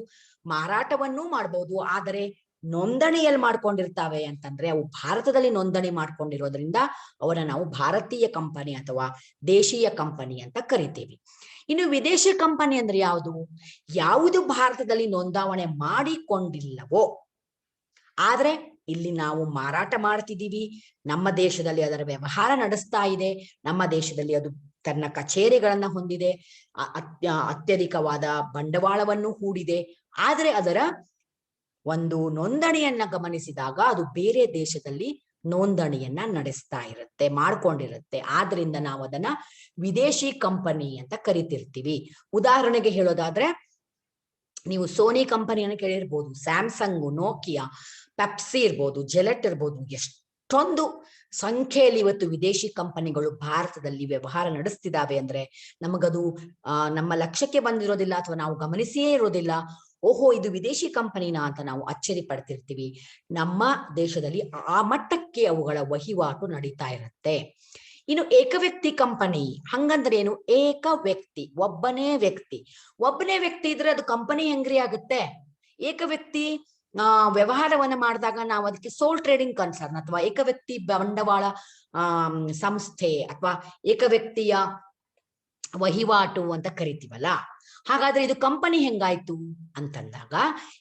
ಮಾರಾಟವನ್ನೂ ಮಾಡಬಹುದು. ಆದರೆ ನೋಂದಣಿಯಲ್ಲಿ ಮಾಡ್ಕೊಂಡಿರ್ತಾವೆ ಅಂತಂದ್ರೆ ಅವು ಭಾರತದಲ್ಲಿ ನೋಂದಣಿ ಮಾಡ್ಕೊಂಡಿರೋದ್ರಿಂದ ಅವರ ನಾವು ಭಾರತೀಯ ಕಂಪನಿ ಅಥವಾ ದೇಶೀಯ ಕಂಪನಿ ಅಂತ ಕರಿತೀವಿ. ಇನ್ನು ವಿದೇಶಿ ಕಂಪನಿ ಅಂದ್ರೆ ಯಾವುದು? ಯಾವುದು ಭಾರತದಲ್ಲಿ ನೋಂದಾವಣೆ ಮಾಡಿಕೊಂಡಿಲ್ಲವೋ ಆದ್ರೆ ಇಲ್ಲಿ ನಾವು ಮಾರಾಟ ಮಾಡ್ತಿದ್ದೀವಿ, ನಮ್ಮ ದೇಶದಲ್ಲಿ ಅದರ ವ್ಯವಹಾರ ನಡೆಸ್ತಾ ಇದೆ, ನಮ್ಮ ದೇಶದಲ್ಲಿ ಅದು ತನ್ನ ಕಚೇರಿಗಳನ್ನ ಹೊಂದಿದೆ, ಅತ್ಯಧಿಕವಾದ ಬಂಡವಾಳವನ್ನು ಹೂಡಿದೆ, ಆದ್ರೆ ಅದರ ಒಂದು ನೋಂದಣಿಯನ್ನ ಗಮನಿಸಿದಾಗ ಅದು ಬೇರೆ ದೇಶದಲ್ಲಿ ನೋಂದಣಿಯನ್ನ ನಡೆಸ್ತಾ ಇರುತ್ತೆ, ಮಾಡ್ಕೊಂಡಿರುತ್ತೆ. ಆದ್ರಿಂದ ನಾವು ಅದನ್ನ ವಿದೇಶಿ ಕಂಪನಿ ಅಂತ ಕರಿತಿರ್ತೀವಿ. ಉದಾಹರಣೆಗೆ ಹೇಳೋದಾದ್ರೆ ನೀವು ಸೋನಿ ಕಂಪನಿಯನ್ನು ಕೇಳಿರ್ಬೋದು, ಸ್ಯಾಮ್ಸಂಗ್, ನೋಕಿಯಾ, ಪೆಪ್ಸಿ ಇರ್ಬೋದು, ಜೆಲೆಟ್ ಇರ್ಬೋದು. ಎಷ್ಟೊಂದು ಸಂಖ್ಯೆಯಲ್ಲಿ ಇವತ್ತು ವಿದೇಶಿ ಕಂಪನಿಗಳು ಭಾರತದಲ್ಲಿ ವ್ಯವಹಾರ ನಡೆಸ್ತಿದ್ದಾವೆ ಅಂದ್ರೆ ನಮಗದು ನಮ್ಮ ಲಕ್ಷ್ಯಕ್ಕೆ ಬಂದಿರೋದಿಲ್ಲ ಅಥವಾ ನಾವು ಗಮನಿಸಿಯೇ ಇರೋದಿಲ್ಲ. ಓಹೋ, ಇದು ವಿದೇಶಿ ಕಂಪನಿನಾ ಅಂತ ನಾವು ಅಚ್ಚರಿ ಪಡ್ತಿರ್ತೀವಿ. ನಮ್ಮ ದೇಶದಲ್ಲಿ ಆ ಮಟ್ಟಕ್ಕೆ ಅವುಗಳ ವಹಿವಾಟು ನಡೀತಾ ಇರುತ್ತೆ. ಇನ್ನು ಏಕವ್ಯಕ್ತಿ ಕಂಪನಿ ಹಂಗಂದ್ರೆ ಏನು? ಏಕ ವ್ಯಕ್ತಿ, ಒಬ್ಬನೇ ವ್ಯಕ್ತಿ ಇದ್ರೆ ಅದು ಕಂಪನಿ ಹೆಂಗ್ರಿ ಆಗುತ್ತೆ? ಏಕ ವ್ಯಕ್ತಿ ವ್ಯವಹಾರವನ್ನ ಮಾಡಿದಾಗ ನಾವು ಅದಕ್ಕೆ ಸೋಲ್ ಟ್ರೇಡಿಂಗ್ ಕನ್ಸರ್ನ್ ಅಥವಾ ಏಕವ್ಯಕ್ತಿ ಬಂಡವಾಳ ಸಂಸ್ಥೆ ಅಥವಾ ಏಕವ್ಯಕ್ತಿಯ ವಹಿವಾಟು ಅಂತ ಕರಿತೀವಲ್ಲ. ಹಾಗಾದ್ರೆ ಇದು ಕಂಪನಿ ಹೆಂಗಾಯ್ತು ಅಂತಂದಾಗ,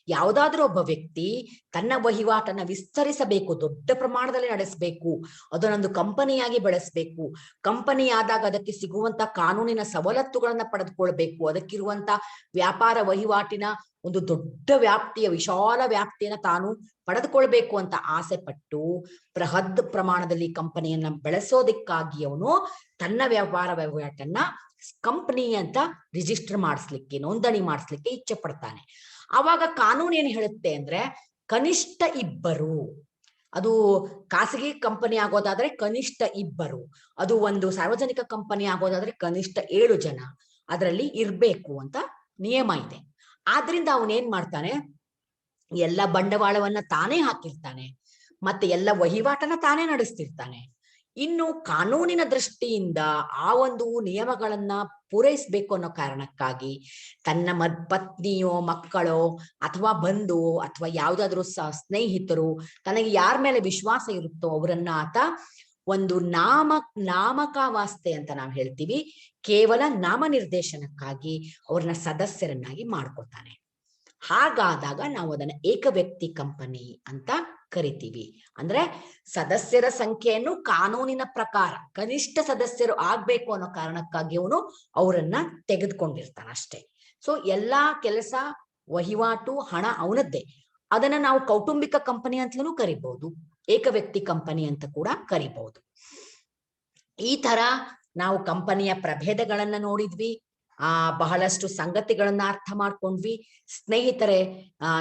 ಯಾವುದಾದ್ರೂ ಒಬ್ಬ ವ್ಯಕ್ತಿ ತನ್ನ ವಹಿವಾಟನ್ನ ವಿಸ್ತರಿಸಬೇಕು, ದೊಡ್ಡ ಪ್ರಮಾಣದಲ್ಲಿ ನಡೆಸಬೇಕು, ಅದನ್ನೊಂದು ಕಂಪನಿಯಾಗಿ ಬೆಳೆಸಬೇಕು. ಕಂಪನಿ ಆದಾಗ ಅದಕ್ಕೆ ಸಿಗುವಂತ ಕಾನೂನಿನ ಸವಲತ್ತುಗಳನ್ನ ಪಡೆದುಕೊಳ್ಬೇಕು, ಅದಕ್ಕಿರುವಂತ ವ್ಯಾಪಾರ ವಹಿವಾಟಿನ ಒಂದು ದೊಡ್ಡ ವ್ಯಾಪ್ತಿಯ, ವಿಶಾಲ ವ್ಯಾಪ್ತಿಯನ್ನ ತಾನು ಪಡೆದುಕೊಳ್ಬೇಕು ಅಂತ ಆಸೆ ಪಟ್ಟು ಬೃಹತ್ ಪ್ರಮಾಣದಲ್ಲಿ ಕಂಪನಿಯನ್ನ ಬೆಳೆಸೋದಕ್ಕಾಗಿ ಅವನು ತನ್ನ ವ್ಯಾಪಾರ ವಹಿವಾಟನ್ನ ಕಂಪನಿ ಅಂತ ರಿಜಿಸ್ಟರ್ ಮಾಡಿಸ್ಲಿಕ್ಕೆ, ನೋಂದಣಿ ಮಾಡಿಸ್ಲಿಕ್ಕೆ ಇಚ್ಛೆ ಪಡ್ತಾನೆ. ಆವಾಗ ಕಾನೂನು ಏನ್ ಹೇಳುತ್ತೆ ಅಂದ್ರೆ ಕನಿಷ್ಠ ಇಬ್ಬರು, ಅದು ಖಾಸಗಿ ಕಂಪನಿ ಆಗೋದಾದ್ರೆ ಕನಿಷ್ಠ ಇಬ್ಬರು, ಅದು ಒಂದು ಸಾರ್ವಜನಿಕ ಕಂಪನಿ ಆಗೋದಾದ್ರೆ ಕನಿಷ್ಠ 7 ಜನ ಅದರಲ್ಲಿ ಇರ್ಬೇಕು ಅಂತ ನಿಯಮ ಇದೆ. ಆದ್ರಿಂದ ಅವನೇನ್ ಮಾಡ್ತಾನೆ, ಎಲ್ಲ ಬಂಡವಾಳವನ್ನ ತಾನೇ ಹಾಕಿರ್ತಾನೆ, ಮತ್ತೆ ಎಲ್ಲ ವಹಿವಾಟನ್ನ ತಾನೇ ನಡೆಸ್ತಿರ್ತಾನೆ. ಇನ್ನು ಕಾನೂನಿನ ದೃಷ್ಟಿಯಿಂದ ಆ ಒಂದು ನಿಯಮಗಳನ್ನ ಪೂರೈಸಬೇಕು ಅನ್ನೋ ಕಾರಣಕ್ಕಾಗಿ ತನ್ನ ಪತ್ನಿಯೋ, ಮಕ್ಕಳೋ ಅಥವಾ ಬಂಧು ಅಥವಾ ಯಾವ್ದಾದ್ರು ಸ್ನೇಹಿತರು, ತನಗೆ ಯಾರ ಮೇಲೆ ವಿಶ್ವಾಸ ಇರುತ್ತೋ ಅವರನ್ನ ಆತ ಒಂದು ನಾಮಕಾವಾಸ್ತೆ ಅಂತ ನಾವು ಹೇಳ್ತೀವಿ, ಕೇವಲ ನಾಮನಿರ್ದೇಶನಕ್ಕಾಗಿ ಅವ್ರನ್ನ ಸದಸ್ಯರನ್ನಾಗಿ ಮಾಡ್ಕೊತಾನೆ. ಹಾಗಾದಾಗ ನಾವು ಅದನ್ನ ಏಕವ್ಯಕ್ತಿ ಕಂಪನಿ ಅಂತ ಕರಿತೀವಿ. ಅಂದ್ರೆ ಸದಸ್ಯರ ಸಂಖ್ಯೆಯನ್ನು ಕಾನೂನಿನ ಪ್ರಕಾರ ಕನಿಷ್ಠ ಸದಸ್ಯರು ಆಗ್ಬೇಕು ಅನ್ನೋ ಕಾರಣಕ್ಕಾಗಿ ಅವನು ಅವರನ್ನ ತೆಗೆದುಕೊಂಡಿರ್ತಾನೆ ಅಷ್ಟೇ. ಸೊ ಎಲ್ಲಾ ಕೆಲಸ, ವಹಿವಾಟು, ಹಣ ಅವನದ್ದೇ. ಅದನ್ನ ನಾವು ಕೌಟುಂಬಿಕ ಕಂಪನಿ ಅಂತಲೂ ಕರಿಬಹುದು, ಏಕವ್ಯಕ್ತಿ ಕಂಪನಿ ಅಂತ ಕೂಡ ಕರಿಬಹುದು. ಈ ತರ ನಾವು ಕಂಪನಿಯ ಪ್ರಭೇದಗಳನ್ನ ನೋಡಿದ್ವಿ, ಬಹಳಷ್ಟು ಸಂಗತಿಗಳನ್ನ ಅರ್ಥ ಮಾಡ್ಕೊಂಡ್ವಿ. ಸ್ನೇಹಿತರೆ,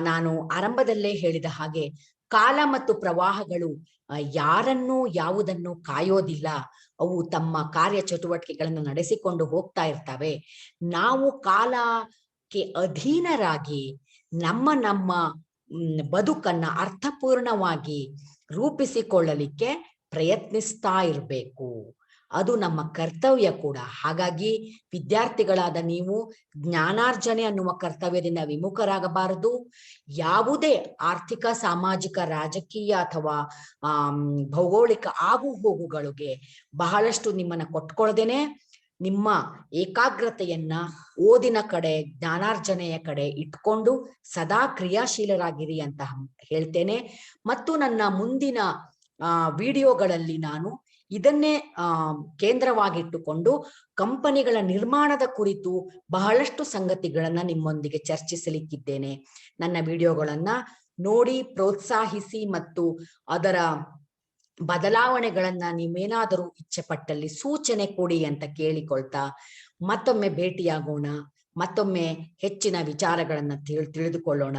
ನಾನು ಆರಂಭದಲ್ಲೇ ಹೇಳಿದ ಹಾಗೆ ಕಾಲ ಮತ್ತು ಪ್ರವಾಹಗಳು ಯಾರನ್ನೂ ಯಾವುದನ್ನು ಕಾಯೋದಿಲ್ಲ, ಅವು ತಮ್ಮ ಕಾರ್ಯ ಚಟುವಟಿಕೆಗಳನ್ನು ನಡೆಸಿಕೊಂಡು ಹೋಗ್ತಾ ಇರ್ತವೆ. ನಾವು ಕಾಲಕ್ಕೆ ಅಧೀನರಾಗಿ ನಮ್ಮ ಬದುಕನ್ನ ಅರ್ಥಪೂರ್ಣವಾಗಿ ರೂಪಿಸಿಕೊಳ್ಳಲಿಕ್ಕೆ ಪ್ರಯತ್ನಿಸ್ತಾ ಇರಬೇಕು. ಅದು ನಮ್ಮ ಕರ್ತವ್ಯ ಕೂಡ. ಹಾಗಾಗಿ ವಿದ್ಯಾರ್ಥಿಗಳಾದ ನೀವು ಜ್ಞಾನಾರ್ಜನೆ ಅನ್ನುವ ಕರ್ತವ್ಯದಿಂದ ವಿಮುಖರಾಗಬಾರದು. ಯಾವುದೇ ಆರ್ಥಿಕ, ಸಾಮಾಜಿಕ, ರಾಜಕೀಯ ಅಥವಾ ಭೌಗೋಳಿಕ ಆಗು ಹೋಗುಗಳಿಗೆ ಬಹಳಷ್ಟು ನಿಮ್ಮನ್ನ ಕೊಟ್ಕೊಳ್ದೇನೆ ನಿಮ್ಮ ಏಕಾಗ್ರತೆಯನ್ನ ಓದಿನ ಕಡೆ, ಜ್ಞಾನಾರ್ಜನೆಯ ಕಡೆ ಇಟ್ಕೊಂಡು ಸದಾ ಕ್ರಿಯಾಶೀಲರಾಗಿರಿ ಅಂತ ಹೇಳ್ತೇನೆ. ಮತ್ತು ನನ್ನ ಮುಂದಿನ ವಿಡಿಯೋಗಳಲ್ಲಿ ನಾನು ಇದನ್ನೇ ಕೇಂದ್ರವಾಗಿಟ್ಟುಕೊಂಡು ಕಂಪನಿಗಳ ನಿರ್ಮಾಣದ ಕುರಿತು ಬಹಳಷ್ಟು ಸಂಗತಿಗಳನ್ನ ನಿಮ್ಮೊಂದಿಗೆ ಚರ್ಚಿಸಲಿಕ್ಕಿದ್ದೇನೆ. ನನ್ನ ವಿಡಿಯೋಗಳನ್ನ ನೋಡಿ ಪ್ರೋತ್ಸಾಹಿಸಿ ಮತ್ತು ಅದರ ಬದಲಾವಣೆಗಳನ್ನ ನೀವೇನಾದರೂ ಇಚ್ಛೆ ಪಟ್ಟಲ್ಲಿ ಸೂಚನೆ ಕೊಡಿ ಅಂತ ಕೇಳಿಕೊಳ್ತಾ ಮತ್ತೊಮ್ಮೆ ಭೇಟಿಯಾಗೋಣ, ಮತ್ತೊಮ್ಮೆ ಹೆಚ್ಚಿನ ವಿಚಾರಗಳನ್ನ ತಿಳಿದುಕೊಳ್ಳೋಣ.